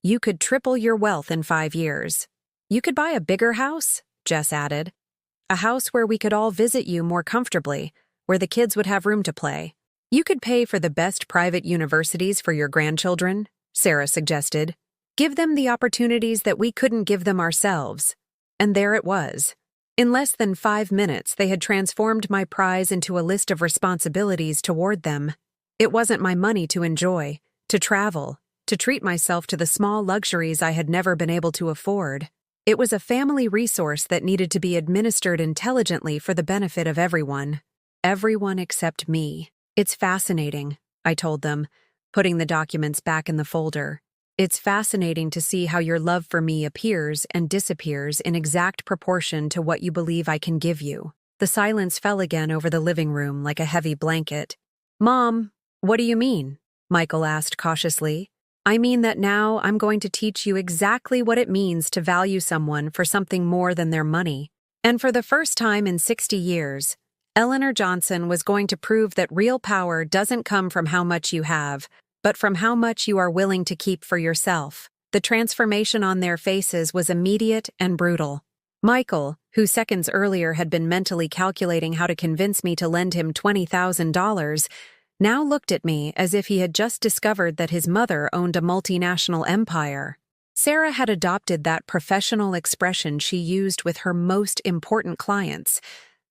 You could triple your wealth in 5 years. You could buy a bigger house, Jess added. A house where we could all visit you more comfortably, where the kids would have room to play. You could pay for the best private universities for your grandchildren, Sarah suggested. Give them the opportunities that we couldn't give them ourselves. And there it was. In less than 5 minutes, they had transformed my prize into a list of responsibilities toward them. It wasn't my money to enjoy, to travel, to treat myself to the small luxuries I had never been able to afford. It was a family resource that needed to be administered intelligently for the benefit of everyone. Everyone except me. It's fascinating, I told them, putting the documents back in the folder. It's fascinating to see how your love for me appears and disappears in exact proportion to what you believe I can give you. The silence fell again over the living room like a heavy blanket. Mom, what do you mean? Michael asked cautiously. I mean that now I'm going to teach you exactly what it means to value someone for something more than their money. And for the first time in 60 years, Eleanor Johnson was going to prove that real power doesn't come from how much you have, but from how much you are willing to keep for yourself. The transformation on their faces was immediate and brutal. Michael, who seconds earlier had been mentally calculating how to convince me to lend him $20,000, now looked at me as if he had just discovered that his mother owned a multinational empire. Sarah had adopted that professional expression she used with her most important clients,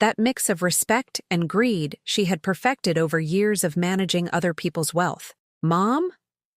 that mix of respect and greed she had perfected over years of managing other people's wealth. Mom?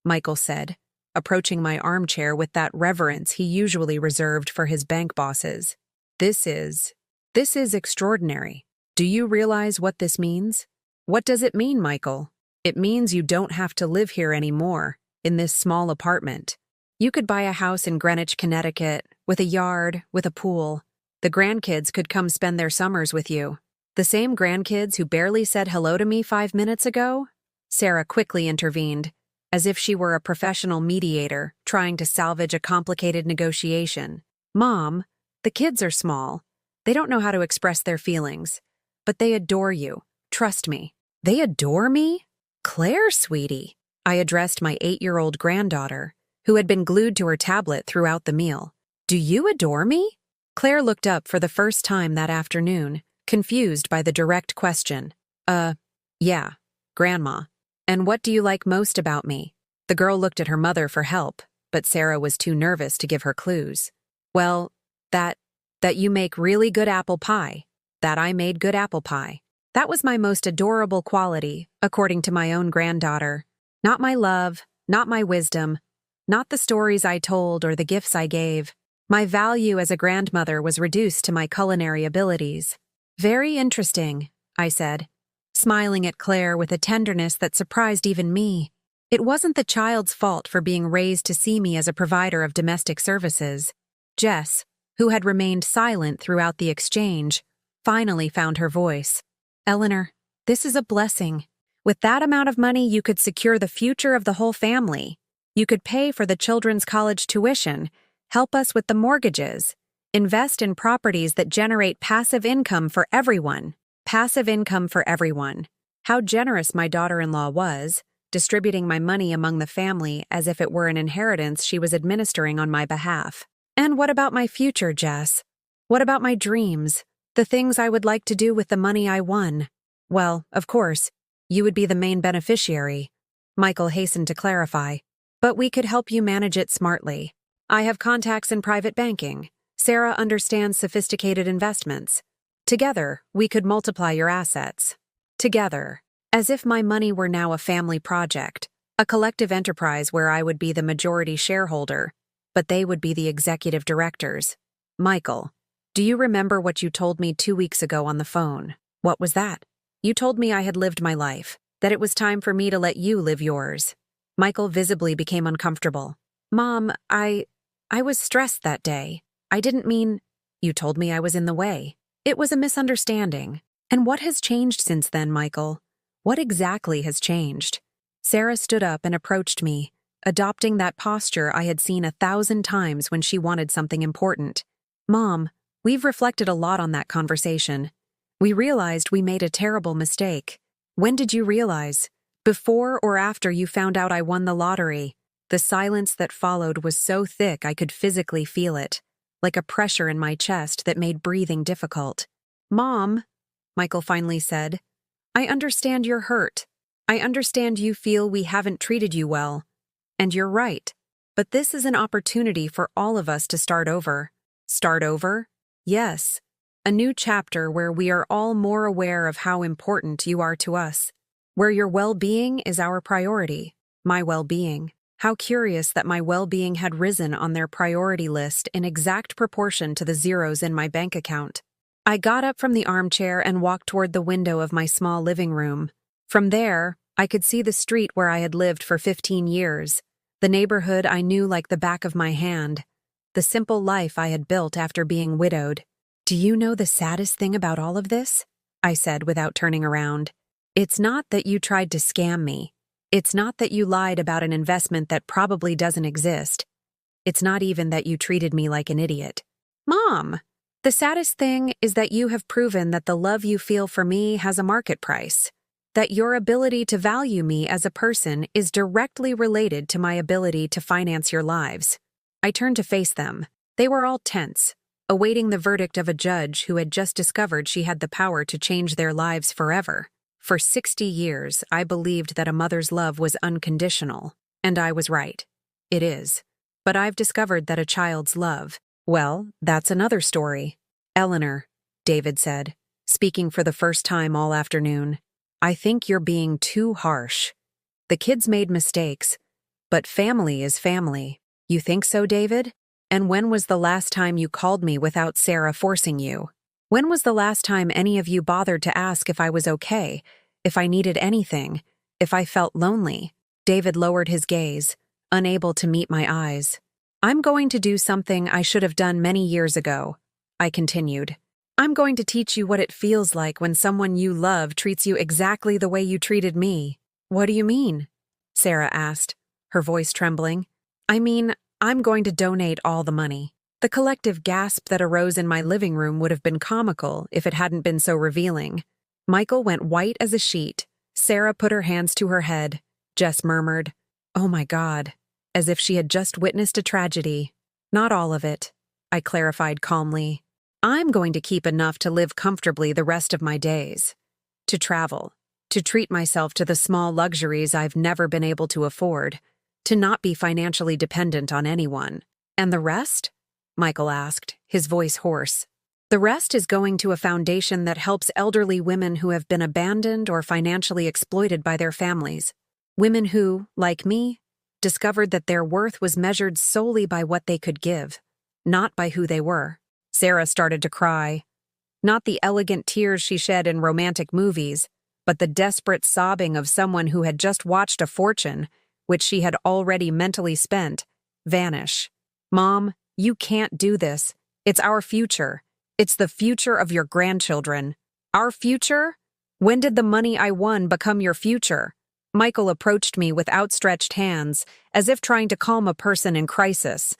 Michael said, approaching my armchair with that reverence he usually reserved for his bank bosses. This is extraordinary. Do you realize what this means? What does it mean, Michael? It means you don't have to live here anymore, in this small apartment. You could buy a house in Greenwich, Connecticut, with a yard, with a pool. The grandkids could come spend their summers with you. The same grandkids who barely said hello to me 5 minutes ago? Sarah quickly intervened, as if she were a professional mediator trying to salvage a complicated negotiation. Mom, the kids are small. They don't know how to express their feelings. But they adore you. Trust me. They adore me? Claire, sweetie. I addressed my 8-year-old granddaughter, who had been glued to her tablet throughout the meal. Do you adore me? Claire looked up for the first time that afternoon, confused by the direct question. Yeah, Grandma. And what do you like most about me? The girl looked at her mother for help, but Sarah was too nervous to give her clues. Well, that you make really good apple pie. That I made good apple pie. That was my most adorable quality, according to my own granddaughter. Not my love, not my wisdom, not the stories I told or the gifts I gave. My value as a grandmother was reduced to my culinary abilities. Very interesting, I said, smiling at Claire with a tenderness that surprised even me. It wasn't the child's fault for being raised to see me as a provider of domestic services. Jess, who had remained silent throughout the exchange, finally found her voice. Eleanor, this is a blessing. With that amount of money, you could secure the future of the whole family. You could pay for the children's college tuition, help us with the mortgages, invest in properties that generate passive income for everyone. Passive income for everyone. How generous my daughter-in-law was, distributing my money among the family as if it were an inheritance she was administering on my behalf. And what about my future, Jess? What about my dreams? The things I would like to do with the money I won? Well, of course, you would be the main beneficiary, Michael hastened to clarify. But we could help you manage it smartly. I have contacts in private banking. Sarah understands sophisticated investments. Together, we could multiply your assets. Together, as if my money were now a family project, a collective enterprise where I would be the majority shareholder, but they would be the executive directors. Michael, do you remember what you told me 2 weeks ago on the phone? What was that? You told me I had lived my life, that it was time for me to let you live yours. Michael visibly became uncomfortable. Mom, I was stressed that day. I didn't mean... You told me I was in the way. It was a misunderstanding. And what has changed since then, Michael? What exactly has changed? Sarah stood up and approached me, adopting that posture I had seen 1,000 times when she wanted something important. Mom, we've reflected a lot on that conversation. We realized we made a terrible mistake. When did you realize? Before or after you found out I won the lottery? The silence that followed was so thick I could physically feel it, like a pressure in my chest that made breathing difficult. Mom, Michael finally said, I understand you're hurt. I understand you feel we haven't treated you well. And you're right. But this is an opportunity for all of us to start over. Start over? Yes. A new chapter where we are all more aware of how important you are to us. Where your well-being is our priority. My well-being. How curious that my well-being had risen on their priority list in exact proportion to the zeros in my bank account. I got up from the armchair and walked toward the window of my small living room. From there, I could see the street where I had lived for 15 years, the neighborhood I knew like the back of my hand, the simple life I had built after being widowed. Do you know the saddest thing about all of this? I said without turning around. It's not that you tried to scam me. It's not that you lied about an investment that probably doesn't exist. It's not even that you treated me like an idiot. Mom! The saddest thing is that you have proven that the love you feel for me has a market price. That your ability to value me as a person is directly related to my ability to finance your lives. I turned to face them. They were all tense, awaiting the verdict of a judge who had just discovered she had the power to change their lives forever. For 60 years, I believed that a mother's love was unconditional, and I was right. It is. But I've discovered that a child's love, well, that's another story. Eleanor, David said, speaking for the first time all afternoon, I think you're being too harsh. The kids made mistakes, but family is family. You think so, David? And when was the last time you called me without Sarah forcing you? When was the last time any of you bothered to ask if I was okay, if I needed anything, if I felt lonely? David lowered his gaze, unable to meet my eyes. I'm going to do something I should have done many years ago, I continued. I'm going to teach you what it feels like when someone you love treats you exactly the way you treated me. What do you mean? Sarah asked, her voice trembling. I mean, I'm going to donate all the money. The collective gasp that arose in my living room would have been comical if it hadn't been so revealing. Michael went white as a sheet. Sarah put her hands to her head. Jess murmured, "Oh my God," as if she had just witnessed a tragedy. "Not all of it," I clarified calmly. "I'm going to keep enough to live comfortably the rest of my days. To travel, to treat myself to the small luxuries I've never been able to afford, to not be financially dependent on anyone. And the rest?" Michael asked, his voice hoarse. "The rest is going to a foundation that helps elderly women who have been abandoned or financially exploited by their families. Women who, like me, discovered that their worth was measured solely by what they could give, not by who they were." Sarah started to cry. Not the elegant tears she shed in romantic movies, but the desperate sobbing of someone who had just watched a fortune, which she had already mentally spent, vanish. "Mom, you can't do this. It's our future. It's the future of your grandchildren." "Our future? When did the money I won become your future?" Michael approached me with outstretched hands, as if trying to calm a person in crisis.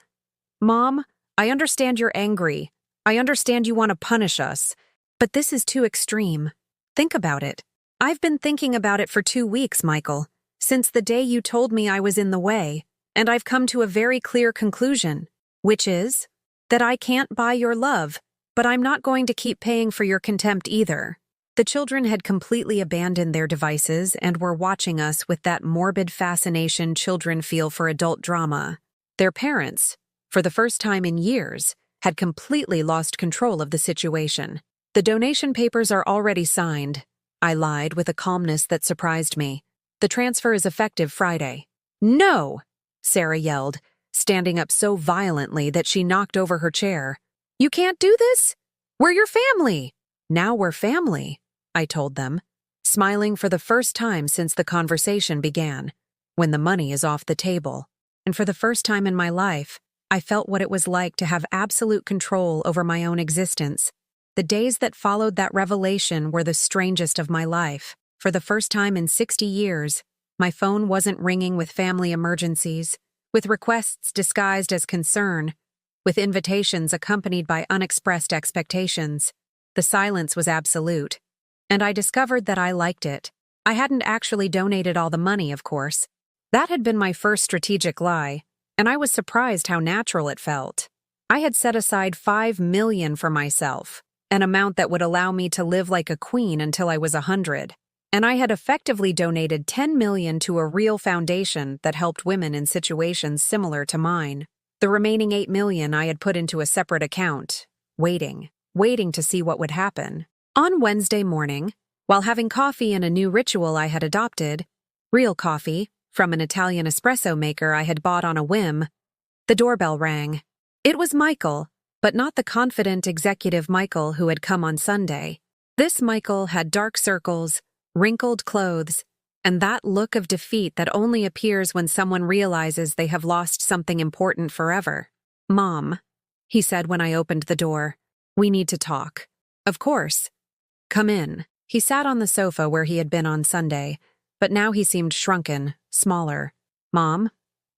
"Mom, I understand you're angry. I understand you want to punish us. But this is too extreme. Think about it. I've been thinking about it for 2 weeks, Michael, since the day you told me I was in the way, and I've come to a very clear conclusion, which is that I can't buy your love, but I'm not going to keep paying for your contempt either." The children had completely abandoned their devices and were watching us with that morbid fascination children feel for adult drama. Their parents, for the first time in years, had completely lost control of the situation. "The donation papers are already signed," I lied with a calmness that surprised me. "The transfer is effective Friday." "No!" Sarah yelled, standing up so violently that she knocked over her chair. "You can't do this? We're your family." "Now we're family," I told them, smiling for the first time since the conversation began, when the money is off the table. And for the first time in my life, I felt what it was like to have absolute control over my own existence. The days that followed that revelation were the strangest of my life. For the first time in 60 years, my phone wasn't ringing with family emergencies, with requests disguised as concern, with invitations accompanied by unexpressed expectations. The silence was absolute. And I discovered that I liked it. I hadn't actually donated all the money, of course. That had been my first strategic lie, and I was surprised how natural it felt. I had set aside $5 million for myself, an amount that would allow me to live like a queen until I was 100. And I had effectively donated $10 million to a real foundation that helped women in situations similar to mine. The remaining $8 million I had put into a separate account, waiting to see what would happen. On Wednesday morning, while having coffee in a new ritual I had adopted, real coffee, from an Italian espresso maker I had bought on a whim, the doorbell rang. It was Michael, but not the confident executive Michael who had come on Sunday. This Michael had dark circles, wrinkled clothes, and that look of defeat that only appears when someone realizes they have lost something important forever. "Mom," he said when I opened the door, "we need to talk." "Of course. Come in." He sat on the sofa where he had been on Sunday, but now he seemed shrunken, smaller. "Mom,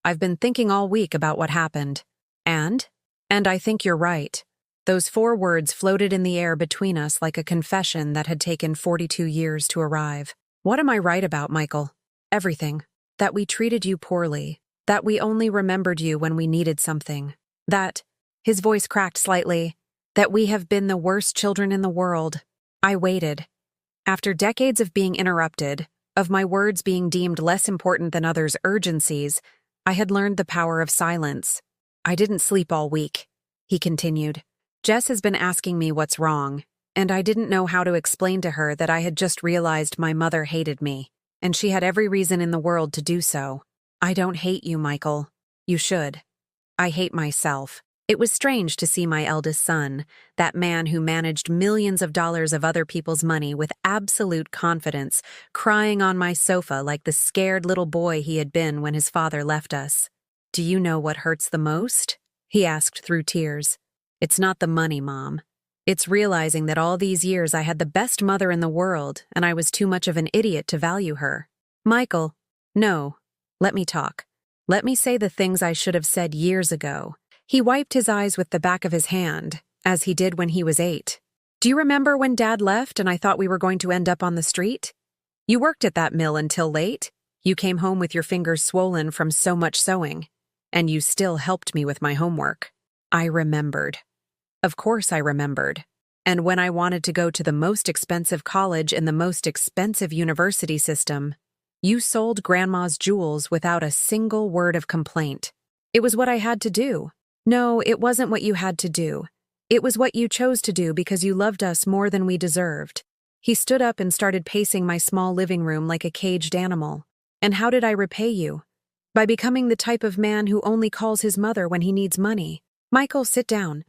I've been thinking all week about what happened. And I think you're right." Those 4 words floated in the air between us like a confession that had taken 42 years to arrive. "What am I right about, Michael?" "Everything. That we treated you poorly. That we only remembered you when we needed something. That," his voice cracked slightly, "that we have been the worst children in the world." I waited. After decades of being interrupted, of my words being deemed less important than others' urgencies, I had learned the power of silence. "I didn't sleep all week," he continued. "Jess has been asking me what's wrong, and I didn't know how to explain to her that I had just realized my mother hated me, and she had every reason in the world to do so. I don't hate you, Michael. You should. I hate myself." It was strange to see my eldest son, that man who managed millions of dollars of other people's money with absolute confidence, crying on my sofa like the scared little boy he had been when his father left us. "Do you know what hurts the most?" he asked through tears. "It's not the money, Mom. It's realizing that all these years I had the best mother in the world and I was too much of an idiot to value her." "Michael, no. Let me talk. Let me say the things I should have said years ago. He wiped his eyes with the back of his hand, as he did when he was 8. Do you remember when Dad left and I thought we were going to end up on the street? You worked at that mill until late. You came home with your fingers swollen from so much sewing. And you still helped me with my homework. I remembered. Of course I remembered. And when I wanted to go to the most expensive college in the most expensive university system, you sold Grandma's jewels without a single word of complaint. It was what I had to do. No, it wasn't what you had to do. It was what you chose to do because you loved us more than we deserved. He stood up and started pacing my small living room like a caged animal. And how did I repay you? By becoming the type of man who only calls his mother when he needs money. Michael, sit down.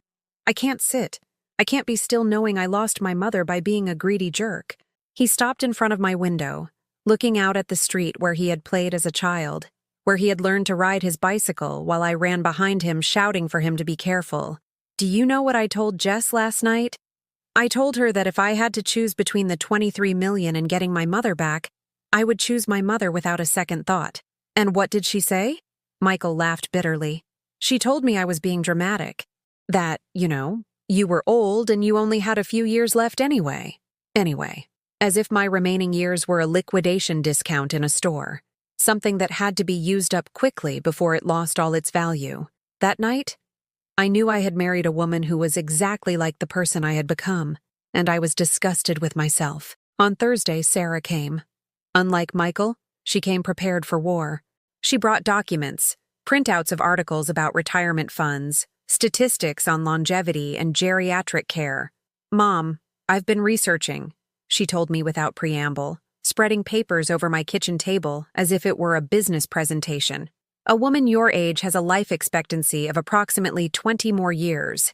I can't sit. I can't be still knowing I lost my mother by being a greedy jerk. He stopped in front of my window, looking out at the street where he had played as a child, where he had learned to ride his bicycle while I ran behind him shouting for him to be careful. Do you know what I told Jess last night? I told her that if I had to choose between the $23 million and getting my mother back, I would choose my mother without a second thought. And what did she say? Michael laughed bitterly. She told me I was being dramatic. That, you were old and you only had a few years left anyway. Anyway, as if my remaining years were a liquidation discount in a store. Something that had to be used up quickly before it lost all its value. That night, I knew I had married a woman who was exactly like the person I had become, and I was disgusted with myself. On Thursday, Sarah came. Unlike Michael, she came prepared for war. She brought documents, printouts of articles about retirement funds, statistics on longevity and geriatric care. Mom, I've been researching, she told me without preamble, spreading papers over my kitchen table as if it were a business presentation. A woman your age has a life expectancy of approximately 20 more years.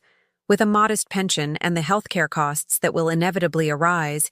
With a modest pension and the healthcare costs that will inevitably arise,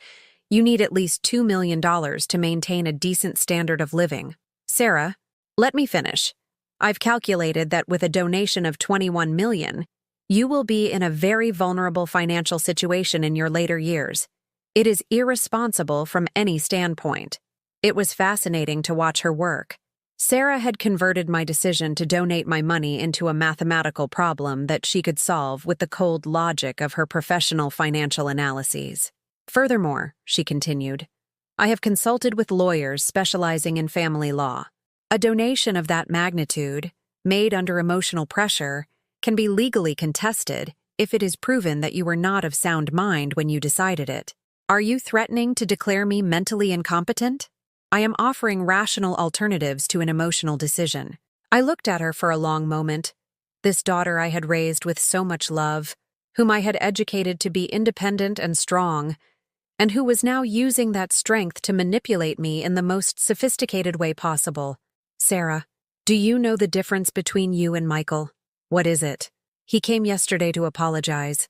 you need at least $2 million to maintain a decent standard of living. Sarah, let me finish. I've calculated that with a donation of $21 million, you will be in a very vulnerable financial situation in your later years. It is irresponsible from any standpoint. It was fascinating to watch her work. Sarah had converted my decision to donate my money into a mathematical problem that she could solve with the cold logic of her professional financial analyses. Furthermore, she continued, I have consulted with lawyers specializing in family law. A donation of that magnitude, made under emotional pressure, can be legally contested if it is proven that you were not of sound mind when you decided it. Are you threatening to declare me mentally incompetent? I am offering rational alternatives to an emotional decision. I looked at her for a long moment. This daughter I had raised with so much love, whom I had educated to be independent and strong, and who was now using that strength to manipulate me in the most sophisticated way possible. Sarah, do you know the difference between you and Michael? What is it? He came yesterday to apologize.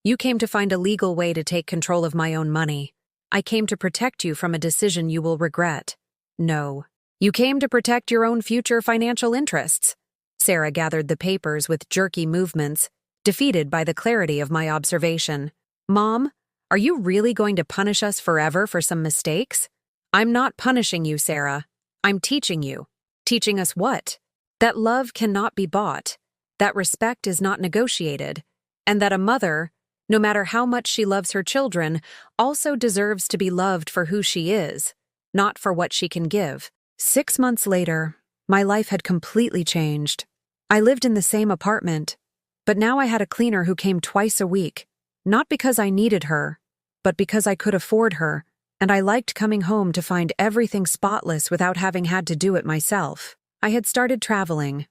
You came to find a legal way to take control of my own money. I came to protect you from a decision you will regret. No. You came to protect your own future financial interests. Sarah gathered the papers with jerky movements, defeated by the clarity of my observation. Mom, are you really going to punish us forever for some mistakes? I'm not punishing you, Sarah. I'm teaching you. Teaching us what? That love cannot be bought, that respect is not negotiated, and that a mother, no matter how much she loves her children, also deserves to be loved for who she is, not for what she can give. 6 months later, my life had completely changed. I lived in the same apartment, but now I had a cleaner who came twice a week, not because I needed her, but because I could afford her, and I liked coming home to find everything spotless without having had to do it myself. I had started traveling.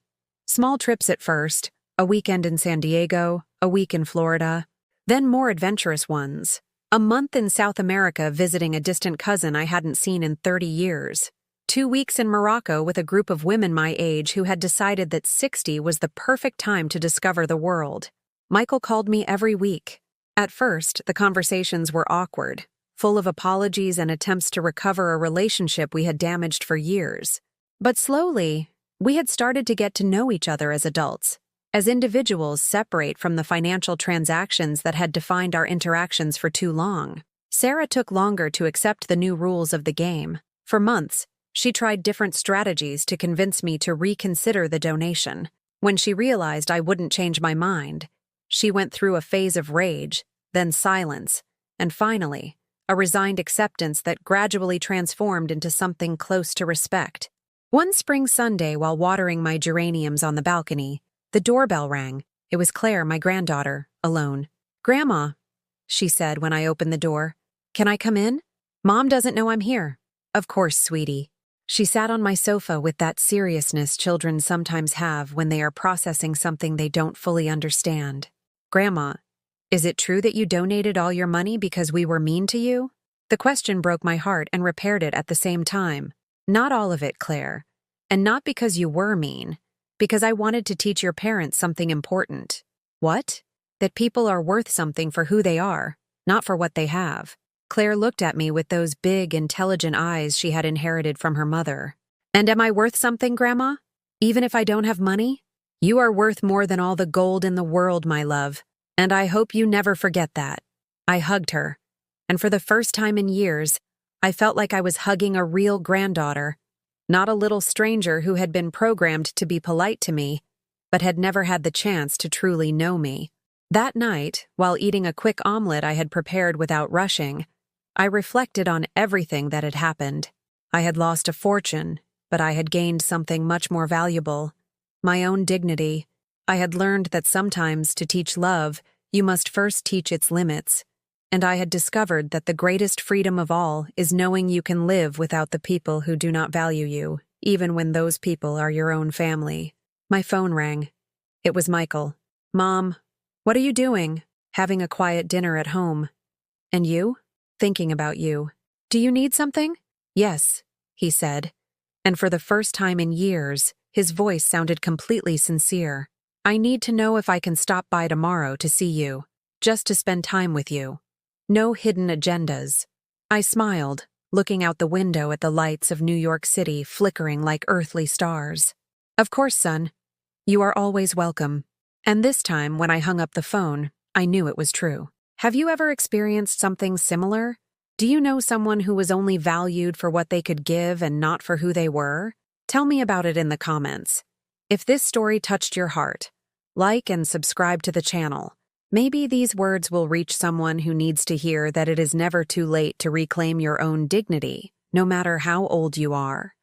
Small trips at first, a weekend in San Diego, a week in Florida, then more adventurous ones. A month in South America visiting a distant cousin I hadn't seen in 30 years. 2 weeks in Morocco with a group of women my age who had decided that 60 was the perfect time to discover the world. Michael called me every week. At first, the conversations were awkward, full of apologies and attempts to recover a relationship we had damaged for years. But slowly, we had started to get to know each other as adults, as individuals separate from the financial transactions that had defined our interactions for too long. Sarah took longer to accept the new rules of the game. For months, she tried different strategies to convince me to reconsider the donation. When she realized I wouldn't change my mind, she went through a phase of rage, then silence, and finally, a resigned acceptance that gradually transformed into something close to respect. One spring Sunday, while watering my geraniums on the balcony, the doorbell rang. It was Claire, my granddaughter, alone. "Grandma," she said when I opened the door, "can I come in? Mom doesn't know I'm here." "Of course, sweetie." She sat on my sofa with that seriousness children sometimes have when they are processing something they don't fully understand. "Grandma, is it true that you donated all your money because we were mean to you?" The question broke my heart and repaired it at the same time. "Not all of it, Claire. And not because you were mean. Because I wanted to teach your parents something important." "What?" "That people are worth something for who they are, not for what they have." Claire looked at me with those big, intelligent eyes she had inherited from her mother. "And am I worth something, Grandma? Even if I don't have money? You are worth more than all the gold in the world, my love. And I hope you never forget that." I hugged her, and for the first time in years, I felt like I was hugging a real granddaughter, not a little stranger who had been programmed to be polite to me, but had never had the chance to truly know me. That night, while eating a quick omelet I had prepared without rushing, I reflected on everything that had happened. I had lost a fortune, but I had gained something much more valuable: my own dignity. I had learned that sometimes to teach love, you must first teach its limits. And I had discovered that the greatest freedom of all is knowing you can live without the people who do not value you, even when those people are your own family. My phone rang. It was Michael. "Mom, what are you doing?" "Having a quiet dinner at home." "And you?" "Thinking about you." "Do you need something?" "Yes," he said. And for the first time in years, his voice sounded completely sincere. "I need to know if I can stop by tomorrow to see you, just to spend time with you. No hidden agendas." I smiled, looking out the window at the lights of New York City flickering like earthly stars. "Of course, son. You are always welcome." And this time, when I hung up the phone, I knew it was true. Have you ever experienced something similar? Do you know someone who was only valued for what they could give and not for who they were? Tell me about it in the comments. If this story touched your heart, like and subscribe to the channel. Maybe these words will reach someone who needs to hear that it is never too late to reclaim your own dignity, no matter how old you are.